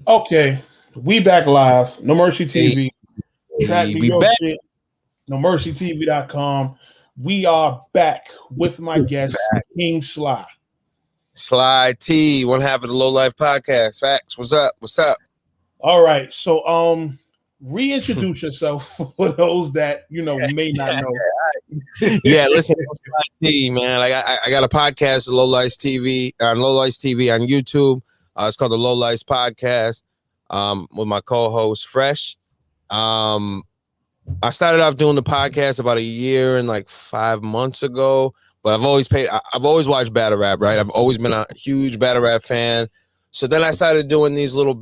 Okay, we back live. No Mercy TV. Track me we your back. shit. NoMercyTV.com. We are back with my guest, King Slye. Slye T, one half of the Low Life Podcast. Facts. What's up? What's up? All right, so reintroduce yourself for those that may not know. Yeah, listen, Slye T, man. I got a podcast, Low Life TV, on Low Life TV on YouTube. It's called the Low Life Podcast. With my co-host Fresh. I started off doing the podcast about a year and like 5 months ago, but I've always watched battle rap, right? I've always been a huge battle rap fan. So then I started doing these little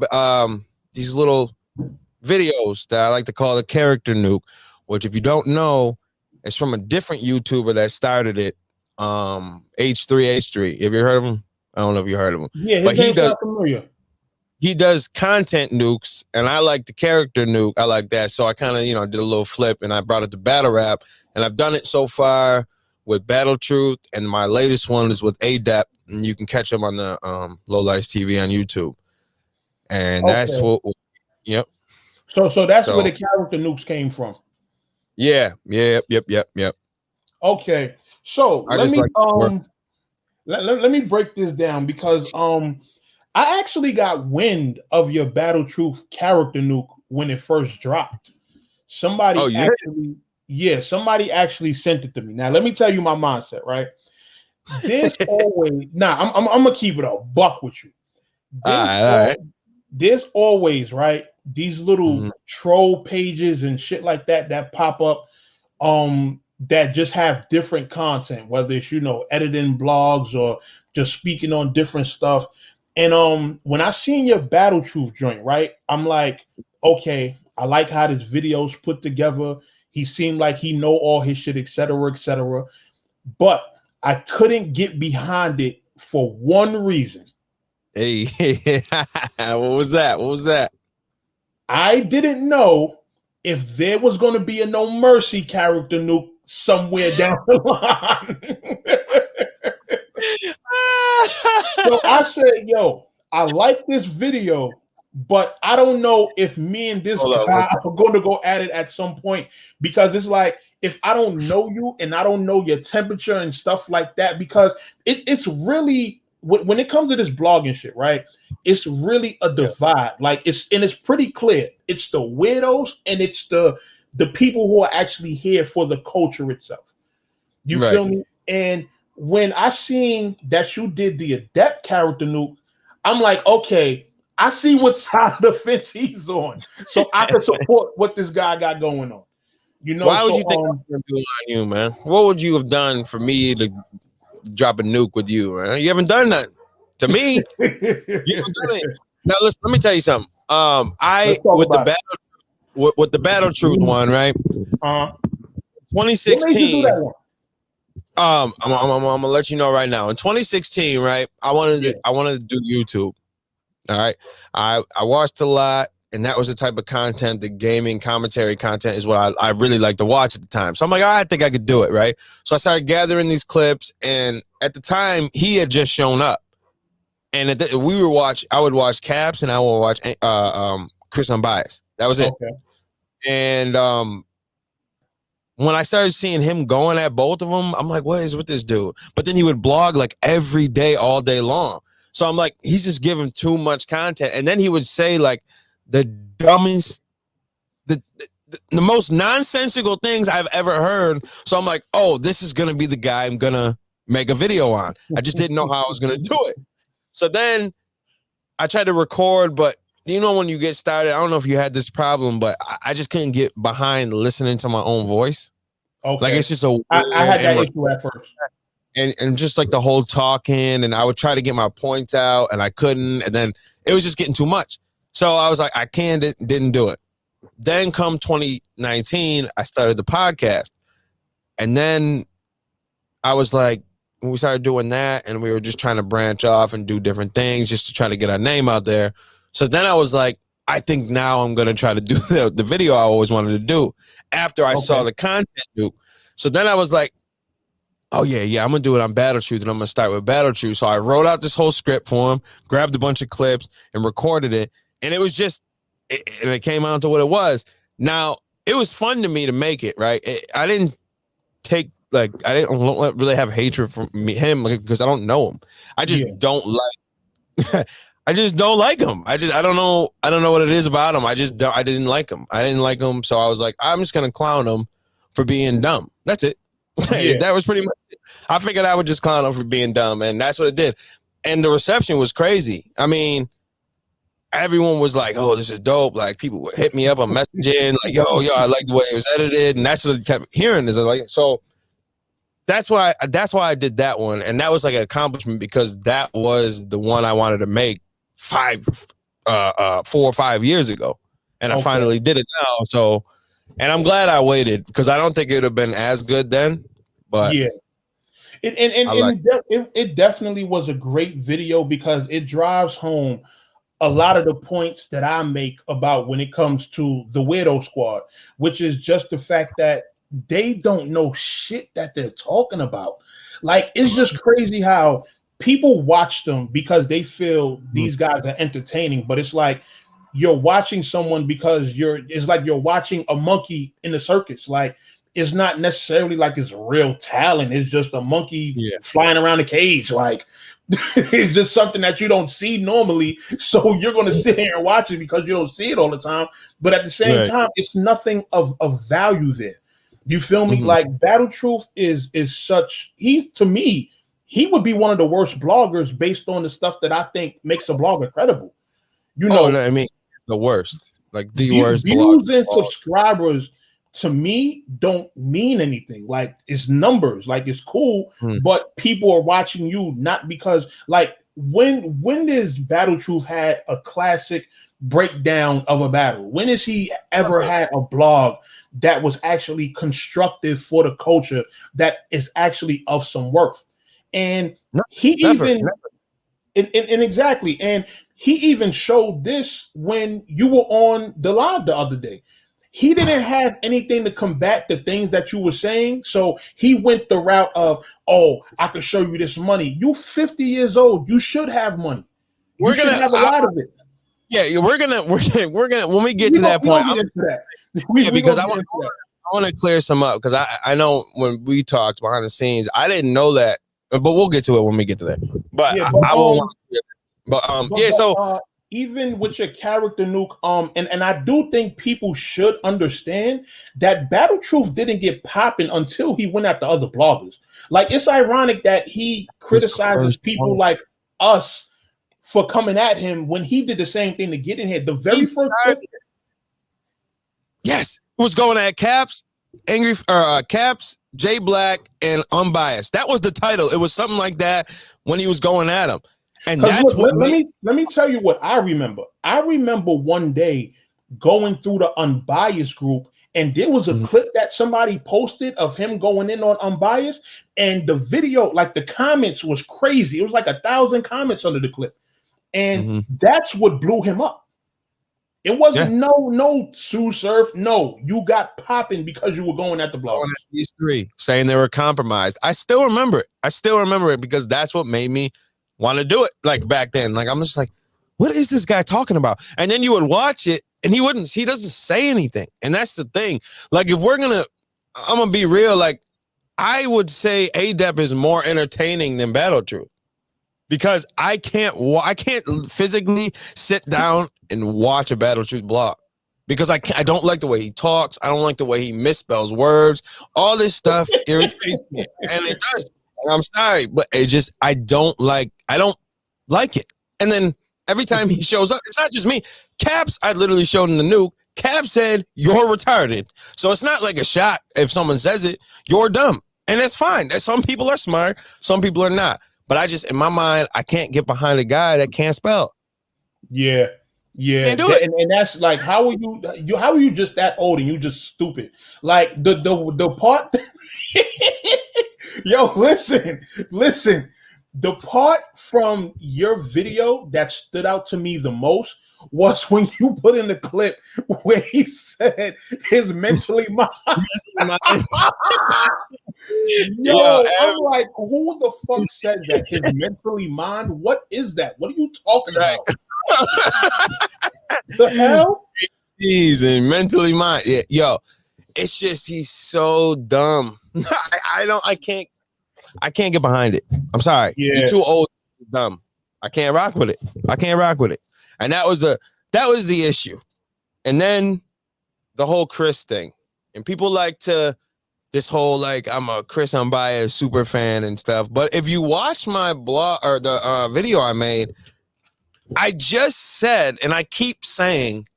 videos that I like to call the character nuke, which if you don't know, it's from a different YouTuber that started it. H3H3. Have you heard of him? I don't know if you heard of him. Yeah, but he does. Familiar. He does content nukes, and I like the character nuke. I like that. So I kind of, did a little flip, and I brought it to battle rap. And I've done it so far with Battle Truth, and my latest one is with ADEP, and you can catch him on the Low Life TV on YouTube. And that's what, yep. So that's where the character nukes came from. Yeah, yep. Okay, so let me break this down because I actually got wind of your Battle Truth character nuke when it first dropped. Somebody actually sent it to me. Now let me tell you my mindset, right? There's always I'm gonna keep it a buck with you. There's always, right, these little troll pages and shit like that pop up that just have different content, whether it's editing blogs or just speaking on different stuff. And when I seen your Battle Truth joint, right, I'm like, okay, I like how this video's put together. He seemed like he know all his shit, etc., etc. But I couldn't get behind it for one reason. Hey, what was that? I didn't know if there was going to be a No Mercy character nuke somewhere down the line. So I said, yo, I like this video, but I don't know if me and this guy are going to go at it at some point, because it's like, if I don't know you and I don't know your temperature and stuff like that, because it's really, when it comes to this blogging shit, right, it's really a divide. Like it's pretty clear. It's the weirdos and it's the people who are actually here for the culture itself. You feel me? And when I seen that you did the Adept character nuke, I'm like, okay, I see what side of the fence he's on, so I can support what this guy got going on. Why would you think I'm gonna do it on you, man? What would you have done for me to drop a nuke with you, man? You haven't done that to me. You haven't done it. Now listen, let me tell you something. With the Battle Truth one, right? 2016. I'm gonna let you know right now. In 2016, right? I wanted to do YouTube. All right. I watched a lot, and that was the type of content, the gaming commentary content is what I really like to watch at the time. So I'm like, I think I could do it, right? So I started gathering these clips, and at the time he had just shown up. And I would watch Caps and I would watch Chris Unbiased. That was it. Okay. And when I started seeing him going at both of them, I'm like, what is with this dude? But then he would blog like every day, all day long. So I'm like, he's just giving too much content. And then he would say like the dumbest, the most nonsensical things I've ever heard. So I'm like, oh, this is going to be the guy I'm going to make a video on. I just didn't know how I was going to do it. So then I tried to record, but when you get started, I don't know if you had this problem, but I just couldn't get behind listening to my own voice. Okay. Like it's just I had that issue at first. And just like the whole talking, and I would try to get my points out and I couldn't, and then it was just getting too much. So I was like, I didn't do it. Then come 2019, I started the podcast. And then I was like, we started doing that, and we were just trying to branch off and do different things just to try to get our name out there. So then I was like, I think now I'm going to try to do the video I always wanted to do after I saw the content nuke. So then I was like, oh, yeah, I'm going to do it on Battle Truth, and I'm going to start with Battle Truth. So I wrote out this whole script for him, grabbed a bunch of clips, and recorded it. And it was just, and it came out to what it was. Now, it was fun to me to make it, right? I didn't really have hatred for him because I don't know him. I just don't like, I just don't like him. I don't know what it is about him. I didn't like him. I didn't like him. So I was like, I'm just going to clown him for being dumb. That's it. That was pretty much it. I figured I would just clown him for being dumb. And that's what it did. And the reception was crazy. I mean, everyone was like, "Oh, this is dope!" Like people would hit me up on messaging, like, "Yo, I like the way it was edited," and that's what I kept hearing. Is like, so that's why I did that one, and that was like an accomplishment because that was the one I wanted to make 4 or 5 years ago, and I finally did it now. So, and I'm glad I waited because I don't think it would have been as good then, but yeah. It definitely was a great video because it drives home a lot of the points that I make about when it comes to the Weirdo Squad, which is just the fact that they don't know shit that they're talking about. Like, it's just crazy how people watch them because they feel these guys are entertaining, but it's like you're watching someone because it's like you're watching a monkey in the circus. Like, it's not necessarily like it's real talent. It's just a monkey flying around a cage. Like, it's just something that you don't see normally. So you're going to sit here and watch it because you don't see it all the time. But at the same time, it's nothing of value there. You feel me? Like, Battle Truth is such, to me, he would be one of the worst bloggers based on the stuff that I think makes a blogger credible. You know, I mean, the worst, like the worst. Views and subscribers to me don't mean anything. Like, it's numbers, like it's cool, but people are watching you not because, like, when does Battle Truth had a classic breakdown of a battle? When has he ever had a blog that was actually constructive for the culture that is actually of some worth? And exactly, and he even showed this when you were on the live the other day. He didn't have anything to combat the things that you were saying. So he went the route of, "Oh, I can show you this money. You 50 years old. You should have money. You should have a lot of it." Yeah, we're gonna when we get to that point. Because I want to clear some up because I know when we talked behind the scenes, I didn't know that, but we'll get to it when we get to that. But I will. So. Even with your character, Nuke, and I do think people should understand that Battle Truth didn't get popping until he went at the other bloggers. Like, it's ironic that he criticizes people like us for coming at him when he did the same thing to get in here. The very first it was going at Caps, Caps, J Black, and Unbiased. That was the title. It was something like that when he was going at him. And that's let me tell you what I remember. I remember one day going through the Unbiased group, and there was a clip that somebody posted of him going in on Unbiased, and the video, like the comments was crazy. It was like 1,000 comments under the clip, and that's what blew him up. It wasn't no Sue Surf. No, you got popping because you were going at the bloggers. These three saying they were compromised. I still remember it because that's what made me want to do it. Like back then, like I'm just like, what is this guy talking about? And then you would watch it and he doesn't say anything. And that's the thing. Like, if I'm gonna be real, like I would say ADEP is more entertaining than Battle Truth because I can't physically sit down and watch a Battle Truth blog because I don't like the way he talks. I don't like the way he misspells words. All this stuff irritates me, and it does. I'm sorry, but I don't like it. And then every time he shows up, it's not just me. Caps, I literally showed him the nuke. Caps said, "You're retarded." So it's not like a shock if someone says it. You're dumb. And that's fine. Some people are smart. Some people are not. But in my mind, I can't get behind a guy that can't spell. Yeah. And that's like, how are you just that old and you just stupid? Like the part yo, listen. The part from your video that stood out to me the most was when you put in the clip where he said his mentally mind. Yo, I'm like, who the fuck said that? His mentally mind? What is that? What are you talking about? The hell? He's and mentally mind. Yeah, yo, it's just he's so dumb. I can't get behind it. I'm sorry. Yeah. You're too old, dumb. I can't rock with it. And that was the issue. And then the whole Chris thing. And people like to this whole like I'm a Chris unbiased super fan and stuff. But if you watch my blog or the video I made, I just said, and I keep saying,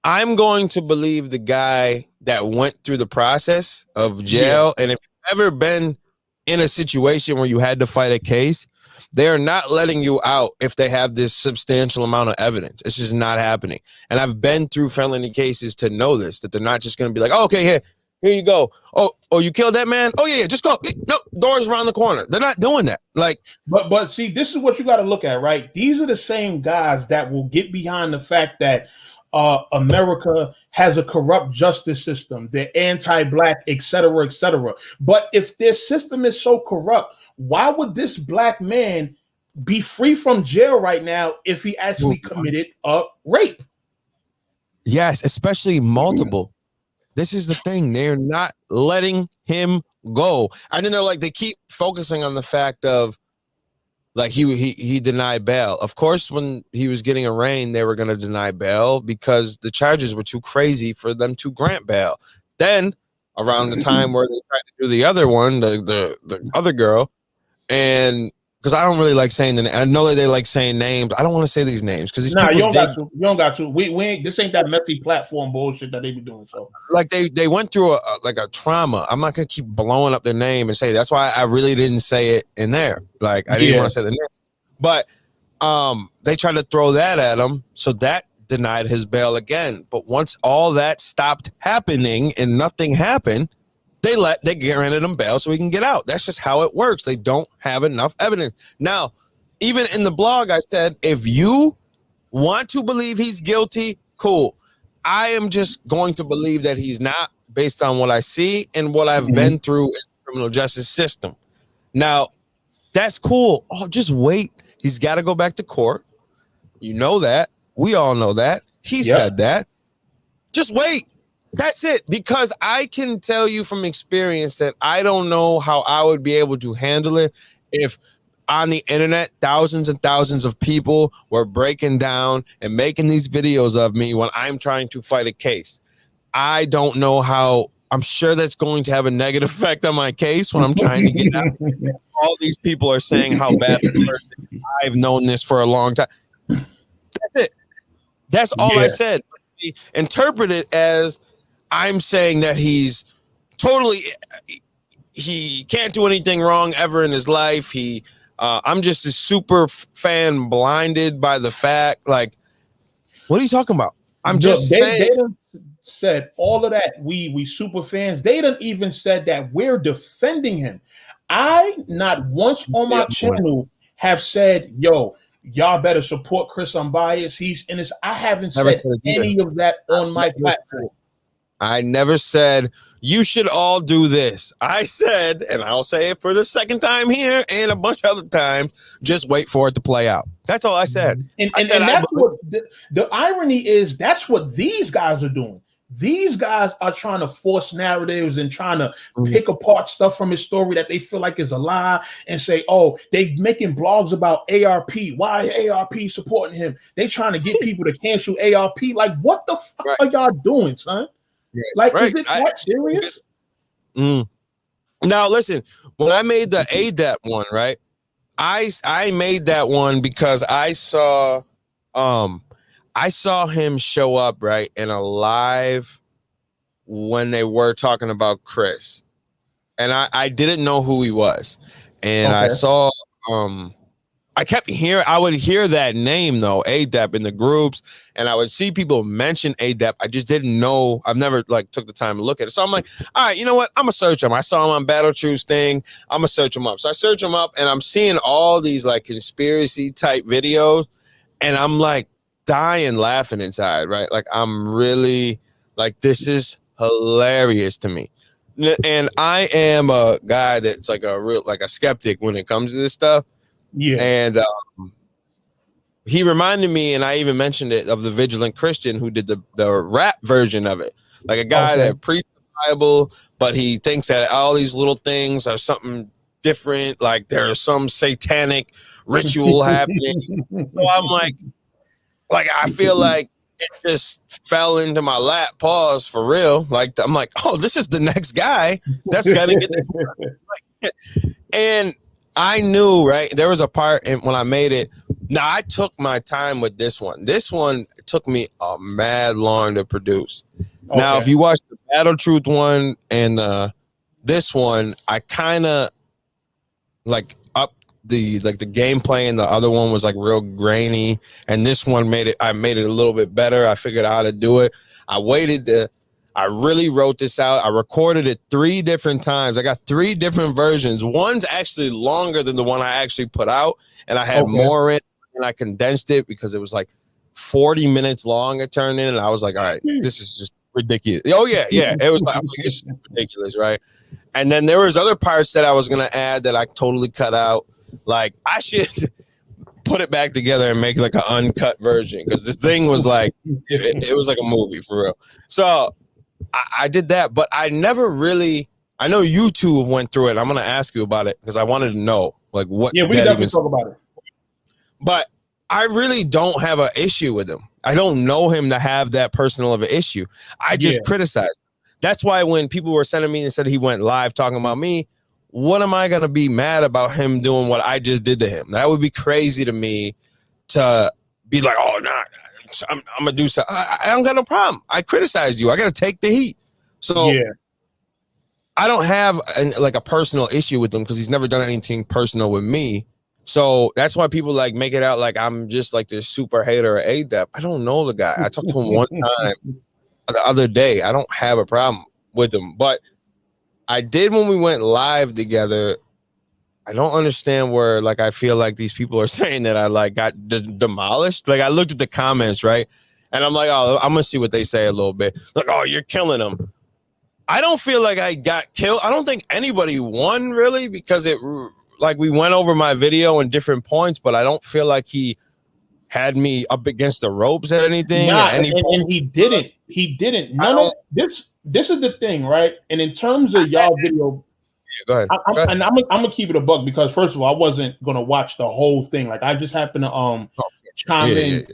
I'm going to believe the guy that went through the process of jail. Yeah. And if you've ever been in a situation where you had to fight a case, they are not letting you out if they have this substantial amount of evidence. It's just not happening. And I've been through felony cases to know this, that they're not just going to be like, oh, okay, here you go. Oh, you killed that man? Oh, yeah, just go. No, door's around the corner. They're not doing that. Like, but see, this is what you got to look at, right? These are the same guys that will get behind the fact that America has a corrupt justice system. They're anti-black, et cetera, et cetera. But if their system is so corrupt, why would this black man be free from jail right now if he actually committed a rape? Yes, especially multiple. This is the thing. They're not letting him go. And then they keep focusing on the fact of, like he denied bail. Of course, when he was getting arraigned, they were going to deny bail because the charges were too crazy for them to grant bail. Then, around the time where they tried to do the other one, the other girl, and because I don't really like saying the name. I know that they like saying names. I don't want to say these names because these people you don't got to. We ain't, this ain't that messy platform bullshit that they be doing. So like they went through a trauma. I'm not gonna keep blowing up their name and say that's why I really didn't say it in there. Like I didn't want to say the name, but they tried to throw that at him, so that denied his bail again. But once all that stopped happening and nothing happened, they granted him bail so he can get out. That's just how it works. They don't have enough evidence. Now, even in the blog, I said, if you want to believe he's guilty, cool. I am just going to believe that he's not based on what I see and what I've been through in the criminal justice system. Now, that's cool. Oh, just wait. He's got to go back to court. You know that. We all know that. He said that. Just wait. That's it, because I can tell you from experience that I don't know how I would be able to handle it if on the internet thousands and thousands of people were breaking down and making these videos of me when I'm trying to fight a case. I don't know how. I'm sure that's going to have a negative effect on my case when I'm trying to get out. All these people are saying how bad the person. I've known this for a long time. That's it. That's all I said. Interpret it as I'm saying that he can't do anything wrong ever in his life. I'm just a super fan blinded by the fact, like, what are you talking about? I'm just saying. They done said all of that. We super fans. They done even said that we're defending him. I not once on my channel have said, yo, y'all better support Chris Unbiased. He's innocent. I haven't said any of that on my platform. I never said you should all do this. I said, and I'll say it for the second time here and a bunch of other times, just wait for it to play out. That's all I said. And that's what the irony is. That's what these guys are doing. These guys are trying to force narratives and trying to pick apart stuff from his story that they feel like is a lie and say, oh, they making blogs about ARP. Why ARP supporting him? They trying to get people to cancel ARP. Like, what the fuck are y'all doing, son? Yeah, like, is it that serious? Now, listen, when I made the ADEP one, right? I made that one because I saw him show up, right, in a live when they were talking about Chris. And I didn't know who he was. And I saw I would hear that name though, ADEP, in the groups, and I would see people mention ADEP. I just didn't know. I've never took the time to look at it. So I'm like, all right, you know what? I'm gonna search him. I saw him on Battle Truth's thing. I'm gonna search him up. So I search him up, and I'm seeing all these conspiracy type videos, and I'm like dying laughing inside, right? Like I'm really this is hilarious to me. And I am a guy that's a skeptic when it comes to this stuff. Yeah, and he reminded me, and I even mentioned it, of the Vigilant Christian who did the rap version of it. Like a guy that preached the Bible, but he thinks that all these little things are something different. Like there's some satanic ritual happening. So I'm like I feel like it just fell into my lap. Pause for real. Like I'm like, oh, this is the next guy that's gonna get this. And I knew, right? There was a part when I made it. Now I took my time with this one. This one took me a mad long to produce. Okay. Now, if you watch the Battle Truth one and this one, I kind of like up the gameplay, and the other one was like real grainy, and this one I made it a little bit better. I figured out how to do it. I really wrote this out. I recorded it 3 different times. I got 3 different versions. One's actually longer than the one I actually put out, and I had more in, and I condensed it because it was like 40 minutes long. It turned in, and I was like, all right, this is just ridiculous. Oh yeah. It was like, it's ridiculous, right? And then there was other parts that I was gonna add that I totally cut out. Like I should put it back together and make like an uncut version, because this thing was like it was like a movie for real. So I did that, but I never really. I know you two went through it. I'm gonna ask you about it because I wanted to know like what. Yeah, we can definitely talk about it. But I really don't have an issue with him. I don't know him to have that personal of an issue. I just criticize. That's why when people were sending me and said he went live talking about me, what am I going to be mad about him doing what I just did to him? That would be crazy to me to be like, oh, nah, I'm going to do something. I don't got no problem. I criticized you. I got to take the heat. So I don't have a personal issue with him because he's never done anything personal with me. So that's why people like make it out like I'm just like this super hater or adept. I don't know the guy. I talked to him one time the other day. I don't have a problem with him, but I did when we went live together. I don't understand where like I feel like these people are saying that I like got demolished. Like I looked at the comments, right? And I'm like, oh, I'm gonna see what they say a little bit. Like, oh, you're killing him. I don't feel like I got killed. I don't think anybody won really, because it like we went over my video in different points, but I don't feel like he had me up against the ropes at anything. Nah, and he didn't. He didn't. No. This is the thing, right? And in terms of y'all video, go ahead. And I'm gonna keep it a buck because first of all, I wasn't gonna watch the whole thing. Like I just happened to chime in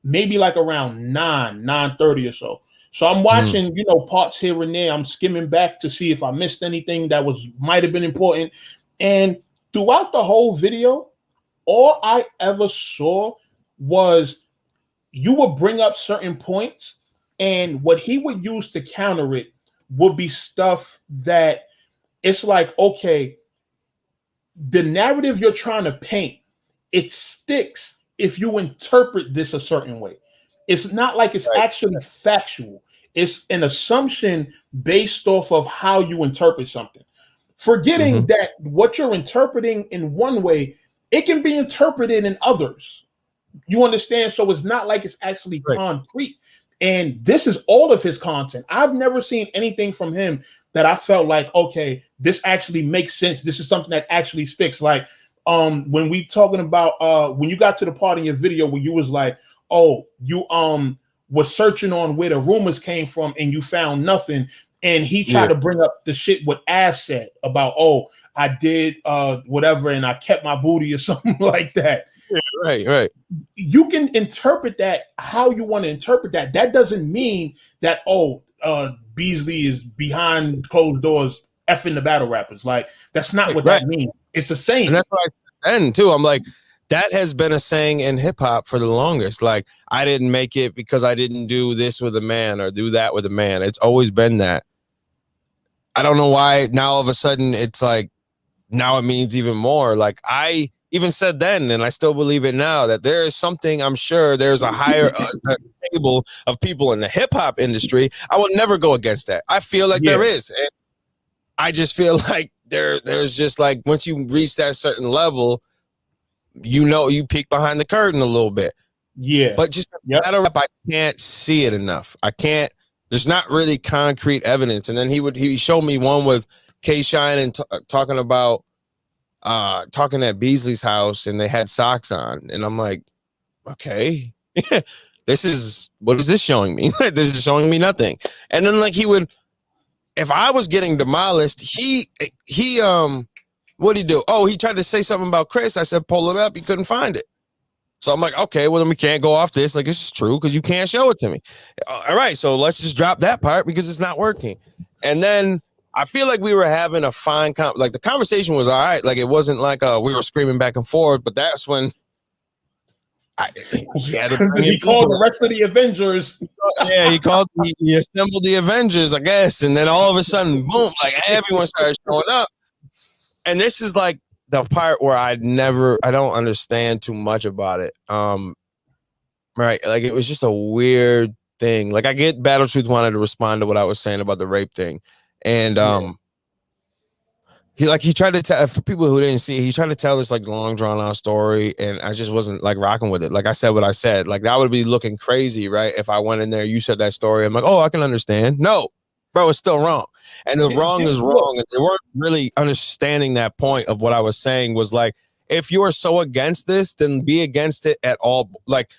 maybe like around 9:30 or so. So I'm watching, parts here and there. I'm skimming back to see if I missed anything that might have been important. And throughout the whole video, all I ever saw was you would bring up certain points, and what he would use to counter it would be stuff that it's like, okay, the narrative you're trying to paint, it sticks if you interpret this a certain way. It's not like it's actually factual. It's an assumption based off of how you interpret something. Forgetting that what you're interpreting in one way, it can be interpreted in others. You understand? So it's not like it's actually concrete. And this is all of his content. I've never seen anything from him that I felt like, okay, this actually makes sense. This is something that actually sticks. Like when we talking about when you got to the part in your video where you was like, oh, you was searching on where the rumors came from and you found nothing. And he tried to bring up the shit what Av said about, oh, I did whatever and I kept my booty or something like that. Yeah, right. You can interpret that how you want to interpret that. That doesn't mean that, Beasley is behind closed doors effing the battle rappers. Like, that's not what that means. It's a saying. And that's what I said then, too. I'm like, that has been a saying in hip hop for the longest. Like, I didn't make it because I didn't do this with a man or do that with a man. It's always been that. I don't know why now all of a sudden it's like, now it means even more. Like I even said then, and I still believe it now, that there is something, I'm sure there's a higher table of people in the hip hop industry. I will never go against that. I feel like there is. And I just feel like there's just like, once you reach that certain level, you peek behind the curtain a little bit. Yeah. But just battle rap, I can't see it enough. I can't. There's not really concrete evidence. And then he showed me one with K-Shine and talking about talking at Beasley's house, and they had socks on, and I'm like, okay, what is this showing me? This is showing me nothing. And then like he would, if I was getting demolished, he what'd he do? Oh, he tried to say something about Chris. I said, pull it up. He couldn't find it. So I'm like, okay, well, then we can't go off this. Like, this is true because you can't show it to me. All right, so let's just drop that part because it's not working. And then I feel like we were having a fine like the conversation was all right. Like it wasn't like we were screaming back and forth, but that's when he called the rest of the Avengers. Yeah, he assembled the Avengers, I guess. And then all of a sudden, boom, like everyone started showing up. And this is like the part where I don't understand too much about it. Right. Like it was just a weird thing. Like I get Battle Truth wanted to respond to what I was saying about the rape thing. And he tried to tell, for people who didn't see it, he tried to tell this like long drawn out story, and I just wasn't like rocking with it. Like I said what I said. Like that would be looking crazy, right? If I went in there, you said that story, I'm like, oh, I can understand. No, bro, it's still wrong. And the wrong is wrong. And they weren't really understanding that point of what I was saying was like, if you are so against this, then be against it at all, like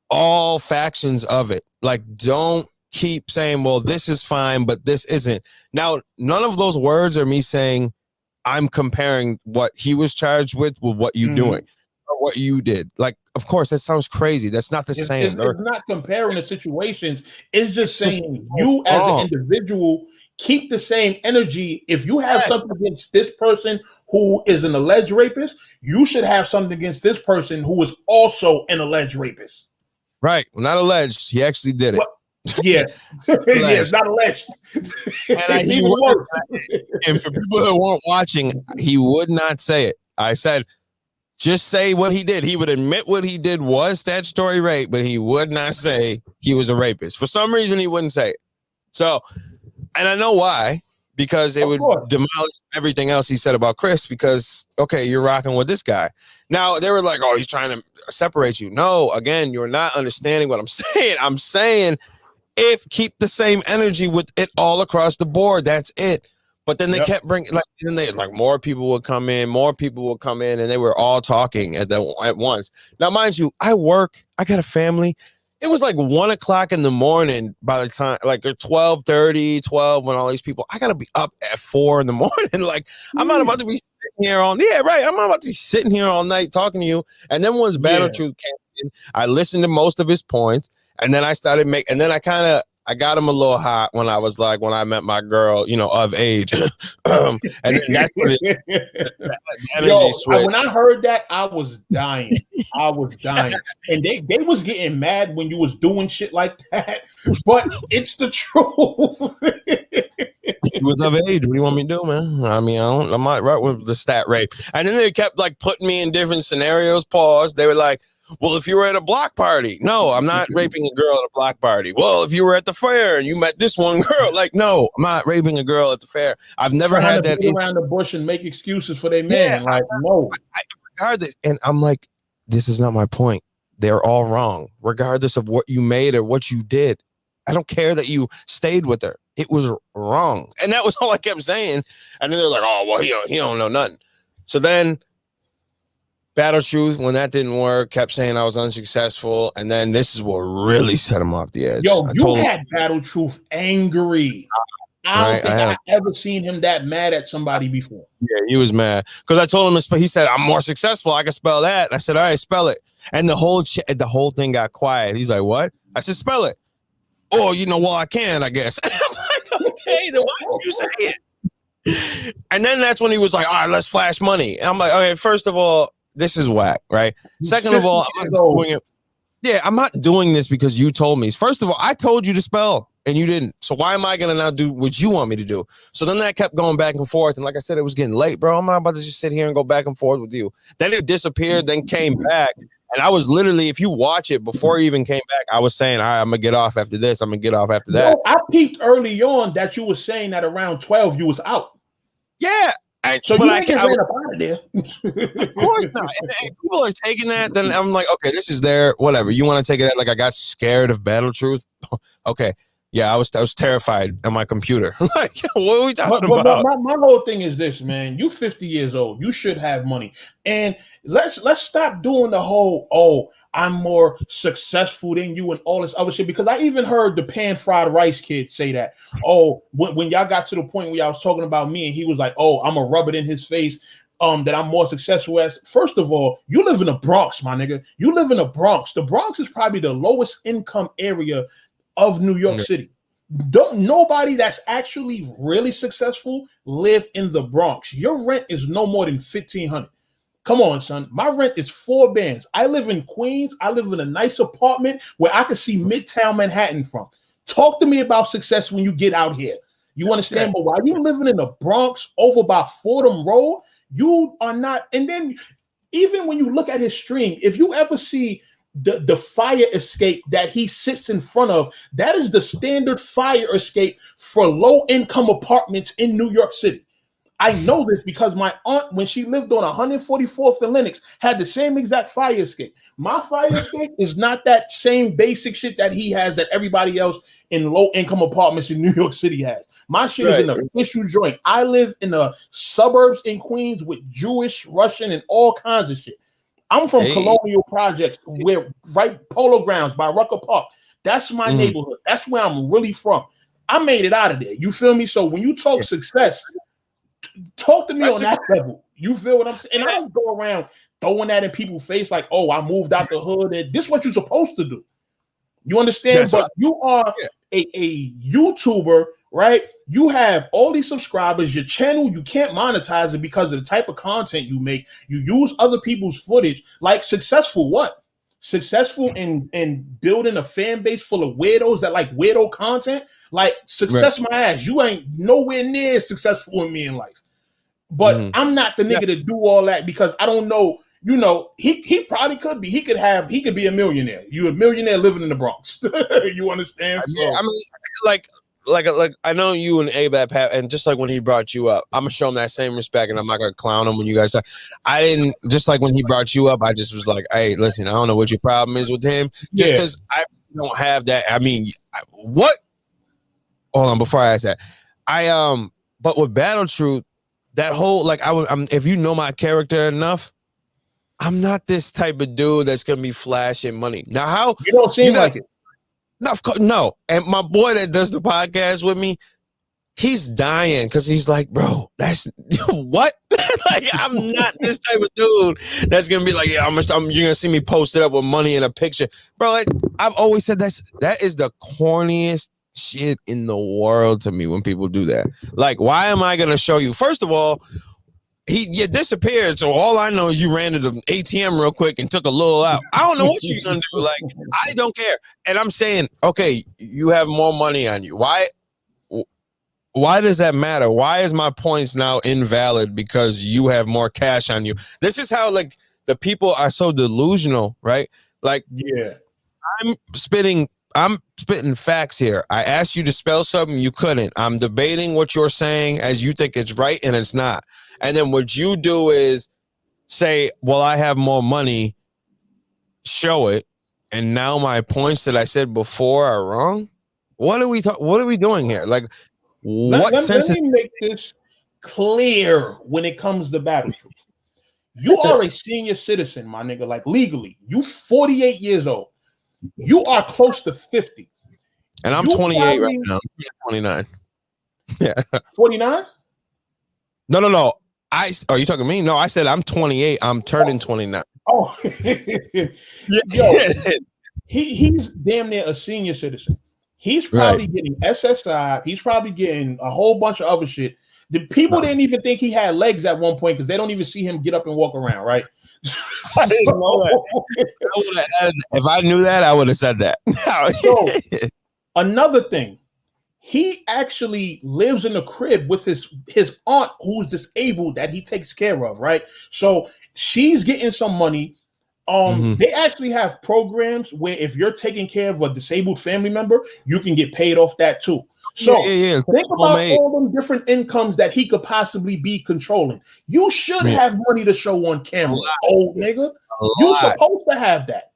all factions of it. Like don't keep saying, well, this is fine, but this isn't. Now, none of those words are me saying I'm comparing what he was charged with what you doing or what you did. Like, of course, that sounds crazy. That's not the same. It's not comparing the situations. It's just saying you as an individual keep the same energy. If you have something against this person who is an alleged rapist, you should have something against this person who is also an alleged rapist. Right. Well, not alleged. He actually did it. Well, yeah. Yeah, it's not alleged. And for people that weren't watching, he would not say it. I said, just say what he did. He would admit what he did was statutory rape, but he would not say he was a rapist. For some reason, he wouldn't say it. So, and I know why, because it would demolish everything else he said about Chris because, okay, you're rocking with this guy. Now, they were like, oh, he's trying to separate you. No, again, you're not understanding what I'm saying. I'm saying keep the same energy with it all across the board. That's it. But then they kept bringing, more people would come in, and they were all talking at once. Now, mind you, I work, I got a family. It was like 1 o'clock in the morning by the time, like 12:30, 12, when all these people, I got to be up at 4 in the morning. Like, I'm not about to be sitting here I'm not about to be sitting here all night talking to you. And then once Battle Truth came in, I listened to most of his points. And then I started and then I got him a little hot when I met my girl, of age. And then that's when when I heard that, I was dying. And they was getting mad when you was doing shit like that. But it's the truth. He was of age. What do you want me to do, man? I mean, I'm not right with the stat rape. And then they kept like putting me in different scenarios. Pause. They were like, well, if you were at a block party, no, I'm not raping a girl at a block party. Well, if you were at the fair and you met this one girl, like, no, I'm not raping a girl at the fair. I've never had that. Around the bush and make excuses for their men. Like, no. I heard this, and I'm like, this is not my point. They're all wrong, regardless of what you made or what you did. I don't care that you stayed with her. It was wrong. And that was all I kept saying. And then they're like, oh, well, he don't know nothing. So then Battle Truth, when that didn't work, kept saying I was unsuccessful. And then this is what really set him off the edge. Yo, you had Battle Truth angry. I don't think I've ever seen him that mad at somebody before. Yeah, he was mad. Because I told him, he said, I'm more successful. I can spell that. And I said, all right, spell it. And the whole thing got quiet. He's like, what? I said, spell it. Oh, well, I can, I guess. I'm like, okay, then why did you say it? And then that's when he was like, all right, let's flash money. And I'm like, okay, first of all, this is whack, right? Second of all, I'm not doing it. Yeah, I'm not doing this because you told me. First of all, I told you to spell and you didn't. So why am I going to now do what you want me to do? So then that kept going back and forth. And like I said, it was getting late, bro. I'm not about to just sit here and go back and forth with you. Then it disappeared, then came back. And I was literally, if you watch it, before he even came back, I was saying, all right, I'm going to get off after this. I'm going to get off after that. Yo, I peeped early on that you were saying that around 12 you was out. Yeah. So you ran up out of there. Of course not. If people are taking that, then I'm like, okay, this is there. Whatever. You want to take it like I got scared of Battle Truth? Okay. Yeah, I was terrified at my computer. Like, what are we talking about? My whole thing is this, man. You 50 years old. You should have money. And let's stop doing the whole, oh, I'm more successful than you and all this other shit. Because I even heard the pan-fried rice kid say that. Oh, when y'all got to the point where y'all was talking about me and he was like, oh, I'm going to rub it in his face that I'm more successful as. First of all, you live in the Bronx, my nigga. You live in the Bronx. The Bronx is probably the lowest income area of New York City. Nobody that's actually really successful live in the Bronx. Your rent is no more than $1,500. Come on, son. My rent is 4 bands. I live in Queens. I live in a nice apartment where I can see Midtown Manhattan from. Talk to me about success when you get out here. You understand? But while you're living in the Bronx over by Fordham Road, you are not. And then even when you look at his stream, if you ever see the fire escape that he sits in front of, that is the standard fire escape for low-income apartments in New York City. I know this because my aunt, when she lived on 144th and Lenox, had the same exact fire escape. My fire escape is not that same basic shit that he has that everybody else in low-income apartments in New York City has. My shit is an official joint. I live in the suburbs in Queens with Jewish, Russian, and all kinds of shit. I'm from Colonial Projects, where right Polo Grounds by Rucker Park. That's my neighborhood. That's where I'm really from. I made it out of there. You feel me? So when you talk success, talk to me on that level. You feel what I'm saying? And I don't go around throwing that in people's face like, oh, I moved out the hood. And this is what you're supposed to do. You understand? That's but you are a YouTuber, right? You have all these subscribers. Your channel, you can't monetize it because of the type of content you make. You use other people's footage. Like successful what? Successful in building a fan base full of weirdos that like weirdo content. Like success my ass. You ain't nowhere near successful in me in life. But I'm not the nigga to do all that because I don't know. You know, he probably could be. He could be a millionaire. You a millionaire living in the Bronx. You understand? I mean, like I know you and ABAP have, and just like when he brought you up, I'm gonna show him that same respect, and I'm not gonna clown him when you guys talk. I didn't just like when he brought you up. I just was like, hey, listen, I don't know what your problem is with him, just because I don't have that. I mean, what? Hold on, before I ask that, but with Battle Truth, that whole like if you know my character enough. I'm not this type of dude that's gonna be flashing money. Now, how you don't seem like it? No, of course, no. And my boy that does the podcast with me, he's dying because he's like, bro, that's what? Like, I'm not this type of dude that's gonna be like, yeah, you're gonna see me posted up with money in a picture, bro. Like, I've always said that is the corniest shit in the world to me when people do that. Like, why am I gonna show you? First of all. You disappeared, so all I know is you ran to the ATM real quick and took a little out. I don't know what you're gonna do. Like, I don't care. And I'm saying, okay, you have more money on you. Why does that matter? Why is my points now invalid because you have more cash on you? This is how like the people are so delusional, right? Like, I'm spitting facts here. I asked you to spell something, you couldn't. I'm debating what you're saying as you think it's right, and it's not. And then what you do is say, well, I have more money, show it, and now my points that I said before are wrong? What are we doing here? Like, what sense? Let me make this clear when it comes to Battle Truth. You are a senior citizen, my nigga, like legally. You 48 years old. You are close to 50. And I'm 28 right now. I'm 29. Yeah. 49? No. Are you talking to me? No, I said I'm 28. I'm turning 29. Oh, yo, he's damn near a senior citizen. He's probably getting SSI. He's probably getting a whole bunch of other shit. The people didn't even think he had legs at one point because they don't even see him get up and walk around, right? I didn't know that. If I knew that, I would have said that. So, another thing. He actually lives in a crib with his aunt who's disabled that he takes care of, right? So she's getting some money. They actually have programs where if you're taking care of a disabled family member, you can get paid off that too. So think about all them different incomes that he could possibly be controlling. You should have money to show on camera, old nigga. You're supposed to have that.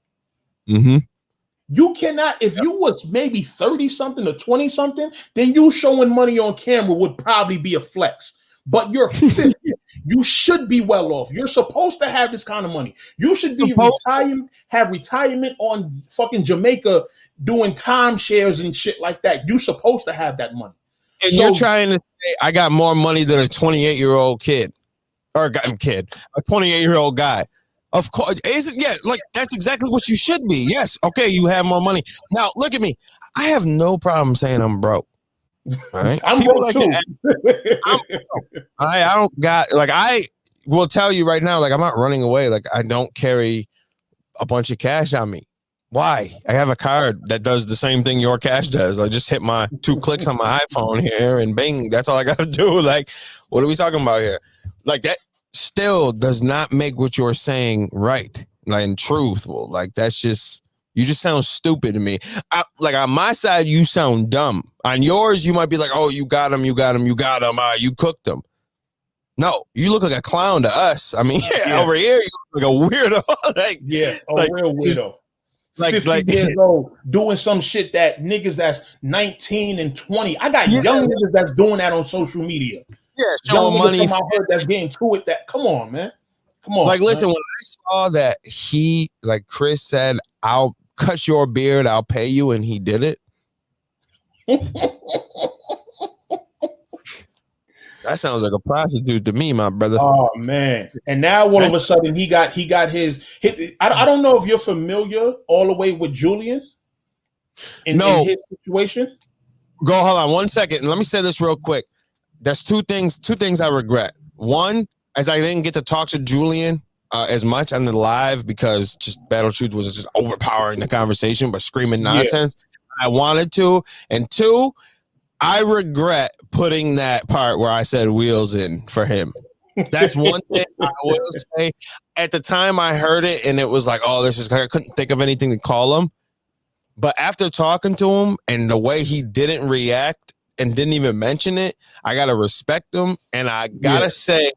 You cannot, if you was maybe 30 something or 20 something, then you showing money on camera would probably be a flex. But you're 50. You should be well off. You're supposed to have this kind of money. You should be have retirement on fucking Jamaica doing timeshares and shit like that. You're supposed to have that money. And you're trying to say I got more money than a 28-year-old kid or a 28-year-old guy. Of course, that's exactly what you should be. Yes, okay, you have more money. Now, look at me. I have no problem saying I'm broke. All right, I'm broke too. I don't got I will tell you right now, I'm not running away. I don't carry a bunch of cash on me. Why? I have a card that does the same thing your cash does. I just hit my 2 clicks on my iPhone here and bing, that's all I got to do. What are we talking about here? That still does not make what you're saying right, and truthful. That's just, you just sound stupid to me. On my side, you sound dumb. On yours, you might be like, oh, you got him, you cooked him. No, you look like a clown to us. I mean, over here, you look like a weirdo. Real weirdo. 50 years old doing some shit that niggas that's 19 and 20. I got young niggas that's doing that on social media. Yeah, showing money. That's getting to it. That come on, man. Come on. Listen, when I saw that he, Chris said, I'll cut your beard, I'll pay you, and he did it. That sounds like a prostitute to me, my brother. Oh man! And now all of a sudden he got his. I don't know if you're familiar all the way with Julian. In his situation. Hold on 1 second. Let me say this real quick. There's two things I regret. One, as I didn't get to talk to Julian as much on the live because just Battle Truth was just overpowering the conversation, but screaming nonsense. Yeah. I wanted to. And two, I regret putting that part where I said wheels in for him. That's one thing I will say. At the time I heard it and it was like, oh, I couldn't think of anything to call him. But after talking to him and the way he didn't react and didn't even mention it, I got to respect him. And I got to say,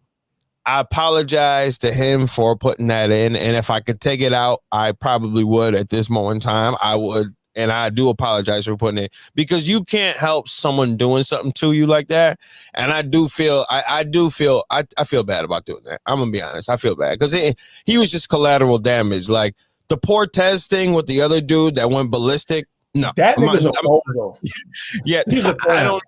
I apologize to him for putting that in. And if I could take it out, I probably would at this moment in time. I would. And I do apologize for putting it, because you can't help someone doing something to you like that. And I do feel, I feel bad about doing that. I'm going to be honest. I feel bad because he was just collateral damage. Like the Portez thing with the other dude that went ballistic. No, that nigga's a photo. Yeah, I don't.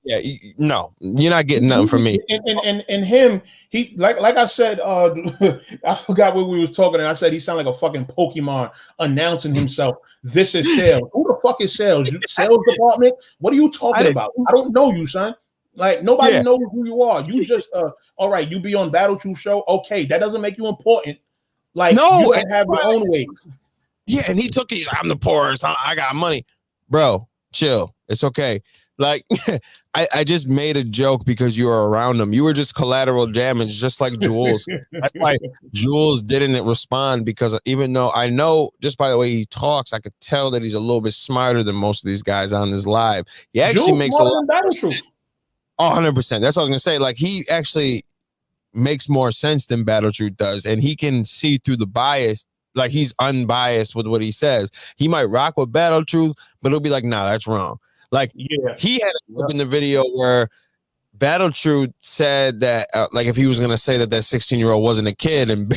Yeah, no, you're not getting nothing from me. And him, he like I said, I forgot what we was talking, and I said he sounded like a fucking Pokemon announcing himself. This is sales. Who the fuck is sales? Sales department? What are you talking about? I don't know you, son. Nobody knows who you are. You just all right. You be on Battle Truth show. Okay, that doesn't make you important. No, you don't have your own wave. Yeah, and he took it. I'm the poorest. I got money, bro. Chill. It's okay. I just made a joke because you were around him. You were just collateral damage, just like Jules. That's why Jules didn't respond, because even though I know just by the way he talks, I could tell that he's a little bit smarter than most of these guys on this live. He actually Jules makes a lot of Battle Truth. 100%. That's what I was gonna say. He actually makes more sense than Battle Truth does, and he can see through the bias. He's unbiased with what he says. He might rock with Battle Truth, but he'll be like, nah, that's wrong. He had a clip in the video where Battle Truth said that, if he was gonna say that 16-year-old wasn't a kid, and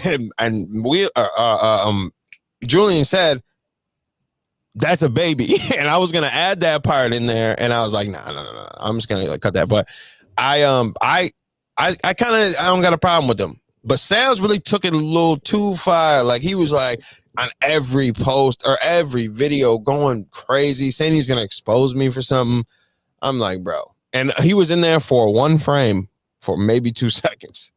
Julian said that's a baby, and I was gonna add that part in there, and I was like, no, I'm just gonna cut that. But I don't got a problem with them, but Sales really took it a little too far. He was on every post or every video going crazy, saying he's going to expose me for something. I'm like, bro. And he was in there for one frame for maybe 2 seconds.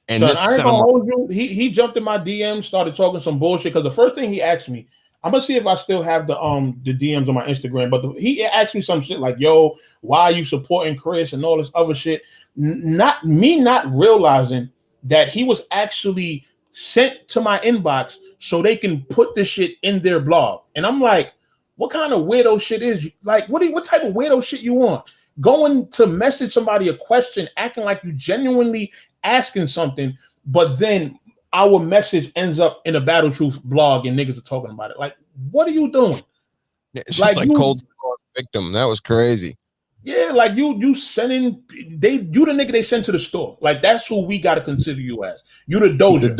And I ain't gonna hold you. He jumped in my DM, started talking some bullshit, because the first thing he asked me, I'm gonna see if I still have the DMs on my Instagram, but he asked me some shit like, yo, why are you supporting Chris and all this other shit? Not realizing that he was actually sent to my inbox so they can put this shit in their blog. And I'm like, what kind of weirdo shit is what type of weirdo shit you want? Going to message somebody a question, acting like you genuinely asking something, but then our message ends up in a Battle Truth blog and niggas are talking about it. What are you doing? It's just like you, cold victim. That was crazy. Yeah, like you sending you the nigga they send to the store. Like that's who we gotta consider you as. You the Doja.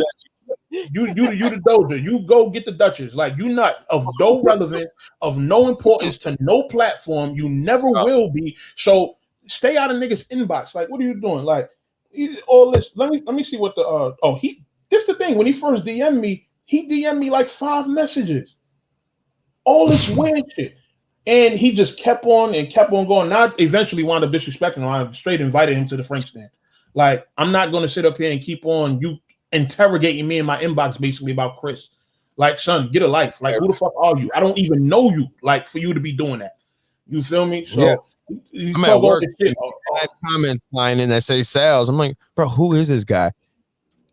You the Doja. You go get the Duchess. Like you not of no relevance, of no importance to no platform. You never will be. So stay out of niggas' inbox. Like what are you doing? Like all this. Let me see what the this the thing. When he first DM'd me, he DM'd me like 5 messages. All this weird shit. And he just kept on going. Now, eventually wound up disrespecting him. I straight invited him to the Frank stand. Like, I'm not going to sit up here and keep on you interrogating me in my inbox basically about Chris. Like, son, get a life. Like, who the fuck are you? I don't even know you. Like, for you to be doing that. You feel me? So, you I'm at work. I have comments line in that say sales. I'm like, bro, who is this guy?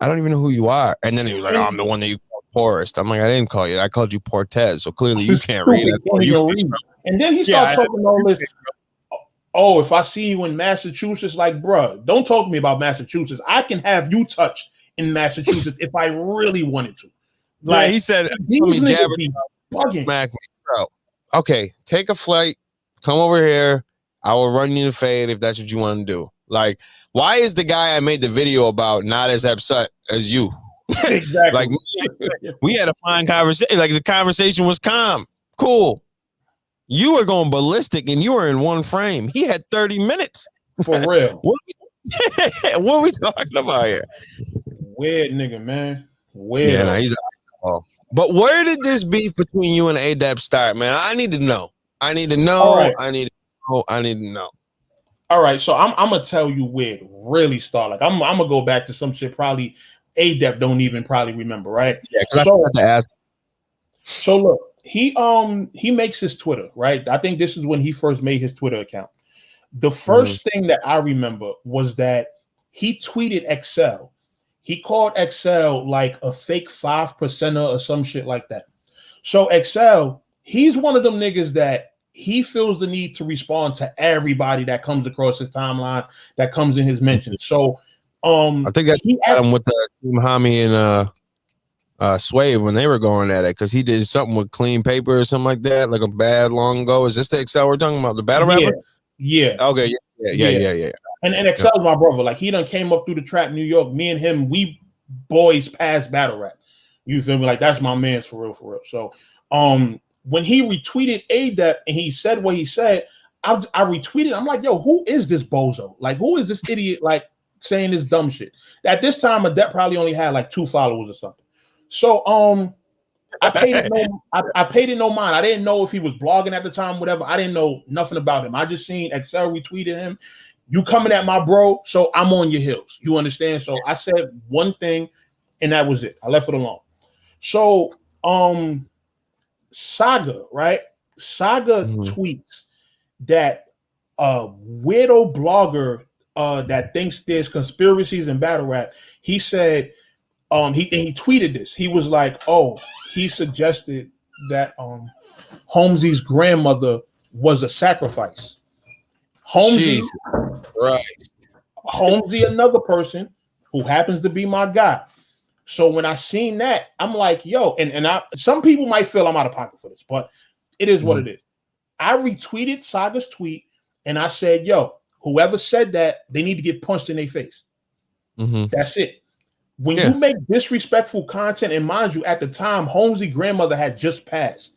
I don't even know who you are. And then he was like, I'm the one that you call poorest. I'm like, I didn't call you. I called you Portez. So clearly you can't read it. Read. And then he started talking all this. Oh, if I see you in Massachusetts, like, bro, don't talk to me about Massachusetts. I can have you touched in Massachusetts if I really wanted to. Like he said, bugging. Bro, okay, take a flight, come over here. I will run you the fade if that's what you want to do. Like, why is the guy I made the video about not as upset as you? Exactly. Like, we had a fine conversation. Like, the conversation was calm, cool. You were going ballistic and you were in one frame. He had 30 minutes. For real. What are we talking about here? Weird nigga, man. Weird. Yeah, he's but where did this beef between you and ADEP start, man? I need to know. I need to know. Right. I need to know. All right, so I'm gonna tell you where it really started. Like I'm gonna go back to some shit probably ADEP don't even probably remember, right? Yeah, because I had to ask. So look. He makes his Twitter, right? I think this is when he first made his Twitter account. The first thing that I remember was that he tweeted Excel. He called Excel like a fake 5%er or some shit like that. So Excel, he's one of them niggas that he feels the need to respond to everybody that comes across his timeline, that comes in his mentions. So I think that's he got him with the Hami and Slye when they were going at it, because he did something with clean paper or something like that, like a bad long ago. Is this the Excel we're talking about? The battle rapper? Yeah. Okay. Yeah. And Excel's my brother. Like he done came up through the trap, New York. Me and him, we boys past battle rap. You feel me? Like that's my man's for real. So when he retweeted ADEP and he said what he said, I retweeted. I'm like, yo, who is this bozo? Like, who is this idiot? Like saying this dumb shit. At this time, ADEP probably only had like 2 followers or something. So I paid it no mind. I didn't know if he was blogging at the time, whatever. I didn't know nothing about him. I just seen Excel retweeted him. You coming at my bro, so I'm on your heels. You understand? So I said one thing, and that was it. I left it alone. So Saga, right? Saga tweets that a weirdo blogger that thinks there's conspiracies in battle rap. He said. He tweeted this. He was like, "Oh, he suggested that Holmesy's grandmother was a sacrifice." Holmesy, right? Holmesy, another person who happens to be my guy. So when I seen that, I'm like, "Yo," and some people might feel I'm out of pocket for this, but it is what it is. I retweeted Saga's tweet and I said, "Yo, whoever said that, they need to get punched in their face." That's it. When you make disrespectful content, and mind you, at the time, Holmes's grandmother had just passed.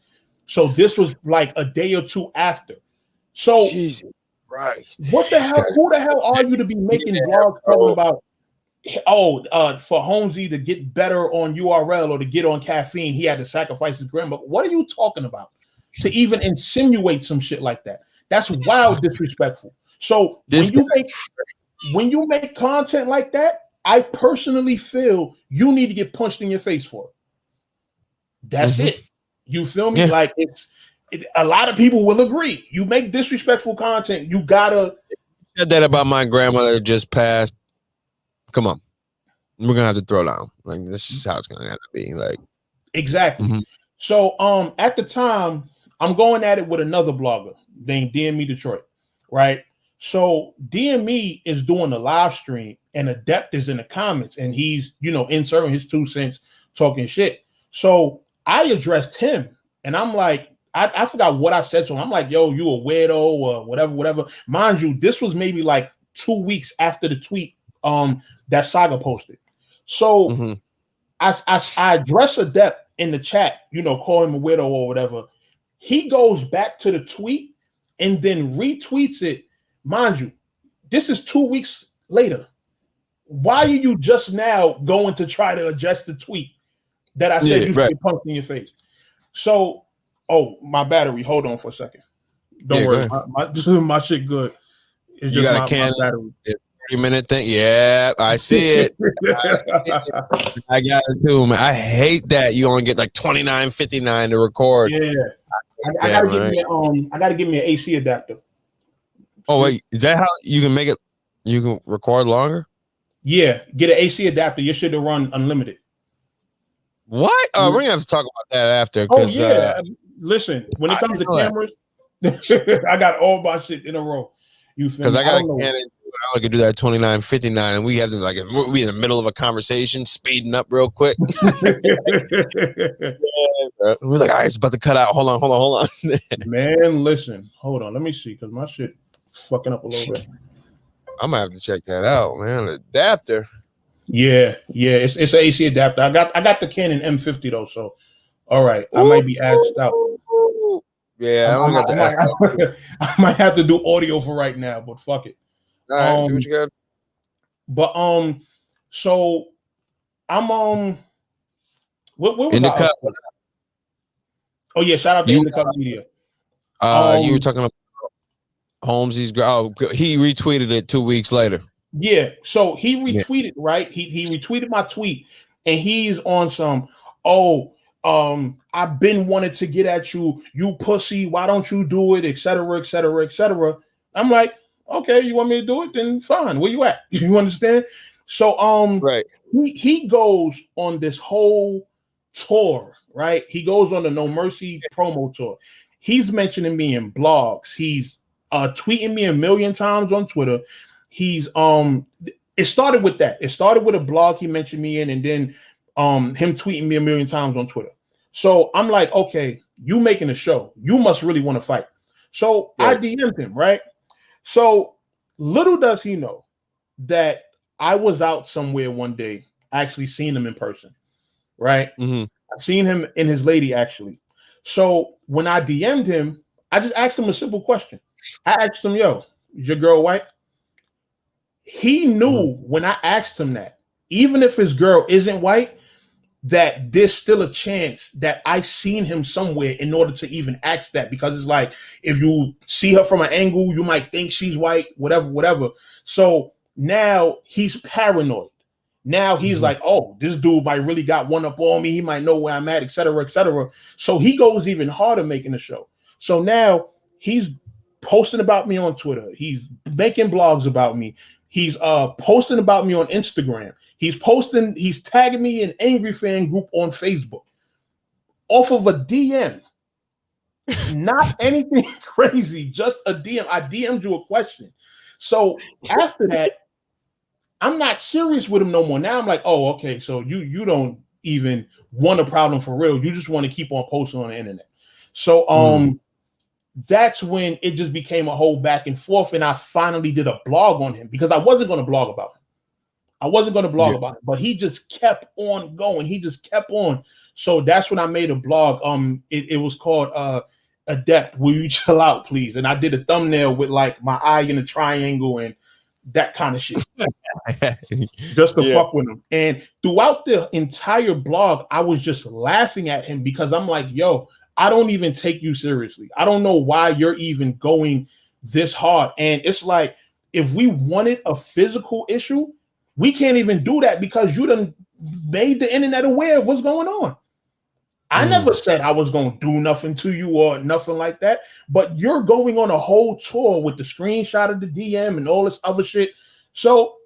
So this was like a day or two after. So Jesus Christ. What the hell? Who the hell are you to be making blogs talking about, for Holmesy to get better on URL or to get on caffeine, he had to sacrifice his grandmother? What are you talking about? To even insinuate some shit like that. That's wild disrespectful. So when you make content like that, I personally feel you need to get punched in your face for it. That's it. You feel me? Like a lot of people will agree. You make disrespectful content, you gotta. You said that about my grandmother that just passed. Come on, we're gonna have to throw down. Like this is how it's gonna have to be. Like exactly. So at the time, I'm going at it with another blogger named DME Detroit, right? So DME is doing a live stream and Adept is in the comments and he's, inserting his 2 cents, talking shit. So I addressed him and I'm like, I forgot what I said to him. I'm like, yo, you a weirdo or whatever. Mind you, this was maybe like 2 weeks after the tweet that Saga posted. So I address Adept in the chat, call him a weirdo or whatever. He goes back to the tweet and then retweets it. Mind you, this is 2 weeks later. Why are you just now going to try to adjust the tweet that I said you should be punched in your face? So, my battery. Hold on for a second. Don't worry, my shit good. It's you just got a Canon battery. 30-minute thing. Yeah, I see it. I got it too, man. I hate that you only get like $29.59 to record. Yeah, I gotta give me an AC adapter. Oh wait, is that how you can make it? You can record longer? Yeah, get an AC adapter. You should run unlimited. What? We're gonna have to talk about that after. Oh yeah. Listen, when it comes to cameras, I got all my shit in a row. You feel me? Because I got a Canon. I could do that $29.59, and we have to we in the middle of a conversation, speeding up real quick. We're like, all right, it's about to cut out. Hold on. Man, listen, hold on. Let me see, because my shit fucking up a little bit. I'm gonna have to check that out, man. Adapter. Yeah, it's an AC adapter. I got the Canon M50 though, so all right, I might be asked out. Yeah, I might have to do audio for right now, but fuck it. All right, do what you got. But so I'm what was in the cup? Oh yeah, shout out to In the Cup Media. You were talking about Holmesy's. He retweeted it 2 weeks later. Yeah, so he retweeted, right? He retweeted my tweet, and he's on some. I've been wanting to get at you, you pussy. Why don't you do it, etc., etc., etc. I'm like, okay, you want me to do it? Then fine. Where you at? You understand? So right. He goes on this whole tour, right? He goes on the No Mercy promo tour. He's mentioning me in blogs. He's tweeting me a million times on Twitter. He's it started with that. It started with a blog he mentioned me in, and then him tweeting me a million times on Twitter. So I'm like, okay, you making a show. You must really want to fight. So I DM'd him, right? So little does he know that I was out somewhere one day. I actually seen him in person, right? I seen him and his lady actually. So when I DM'd him, I just asked him a simple question. I asked him, yo, is your girl white? He knew when I asked him that, even if his girl isn't white, that there's still a chance that I seen him somewhere in order to even ask that, because it's like, if you see her from an angle, you might think she's white, whatever. So now he's paranoid. Now he's like, oh, this dude might really got one up on me. He might know where I'm at, etc., etc. So he goes even harder making the show. So now he's posting about me on Twitter. He's making blogs about me. He's posting about me on Instagram. He's tagging me in Angry Fan Group on Facebook off of a DM. Not anything crazy, just a DM. I DM'd you a question. So after that, I'm not serious with him no more. Now I'm like, oh, okay, so you don't even want a problem for real. You just want to keep on posting on the internet. So that's when it just became a whole back and forth, and I finally did a blog on him, because I wasn't going to blog about him. But he just kept on going. He just kept on. So that's when I made a blog. It was called Adept, will you chill out, please? And I did a thumbnail with like my eye in a triangle and that kind of shit. Just to fuck with him. And throughout the entire blog, I was just laughing at him, because I'm like, yo, I don't even take you seriously. I don't know why you're even going this hard. And it's like, if we wanted a physical issue, we can't even do that, because you done made the internet aware of what's going on. I never said I was going to do nothing to you or nothing like that, but you're going on a whole tour with the screenshot of the DM and all this other shit. So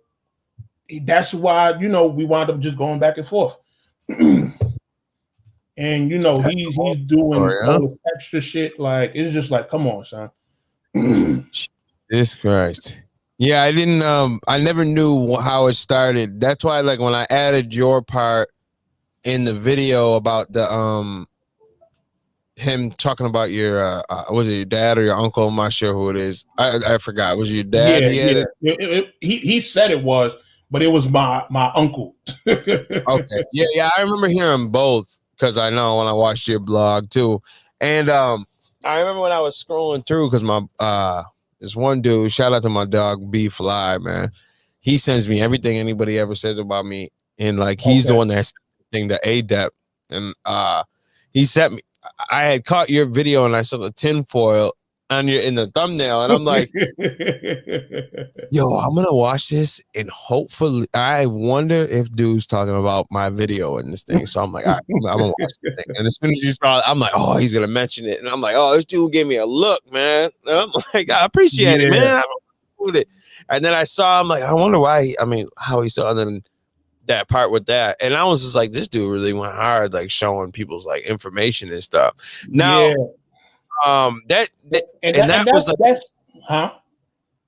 that's why, we wound up just going back and forth. And he's doing all this extra shit. Like, it's just like, come on, son. Jesus Christ. Yeah, I never knew how it started. That's why, like, when I added your part in the video about the him talking about your was it your dad or your uncle? I'm not sure who it is. I forgot. Was it your dad? He said it was, but it was my uncle. Okay. Yeah. I remember hearing both because I know when I watched your blog too. And I remember when I was scrolling through because my this one dude, shout out to my dog B Fly, man. He sends me everything anybody ever says about me. And like he's the one that's saying the ADEP. And he sent me, I had caught your video and I saw the tinfoil on your in the thumbnail, and I'm like, yo, I'm gonna watch this and hopefully I wonder if dude's talking about my video in this thing. So I'm like, all right, I'm gonna watch this thing. And as soon as you saw it, I'm like, oh, he's gonna mention it. And I'm like, oh, this dude gave me a look, man. And I'm like, I appreciate it, man. I don't with it. And then I saw, I'm like, I wonder why how he saw, and then that part with that. And I was just like, this dude really went hard, like showing people's like information and stuff. Now that was like, that's huh?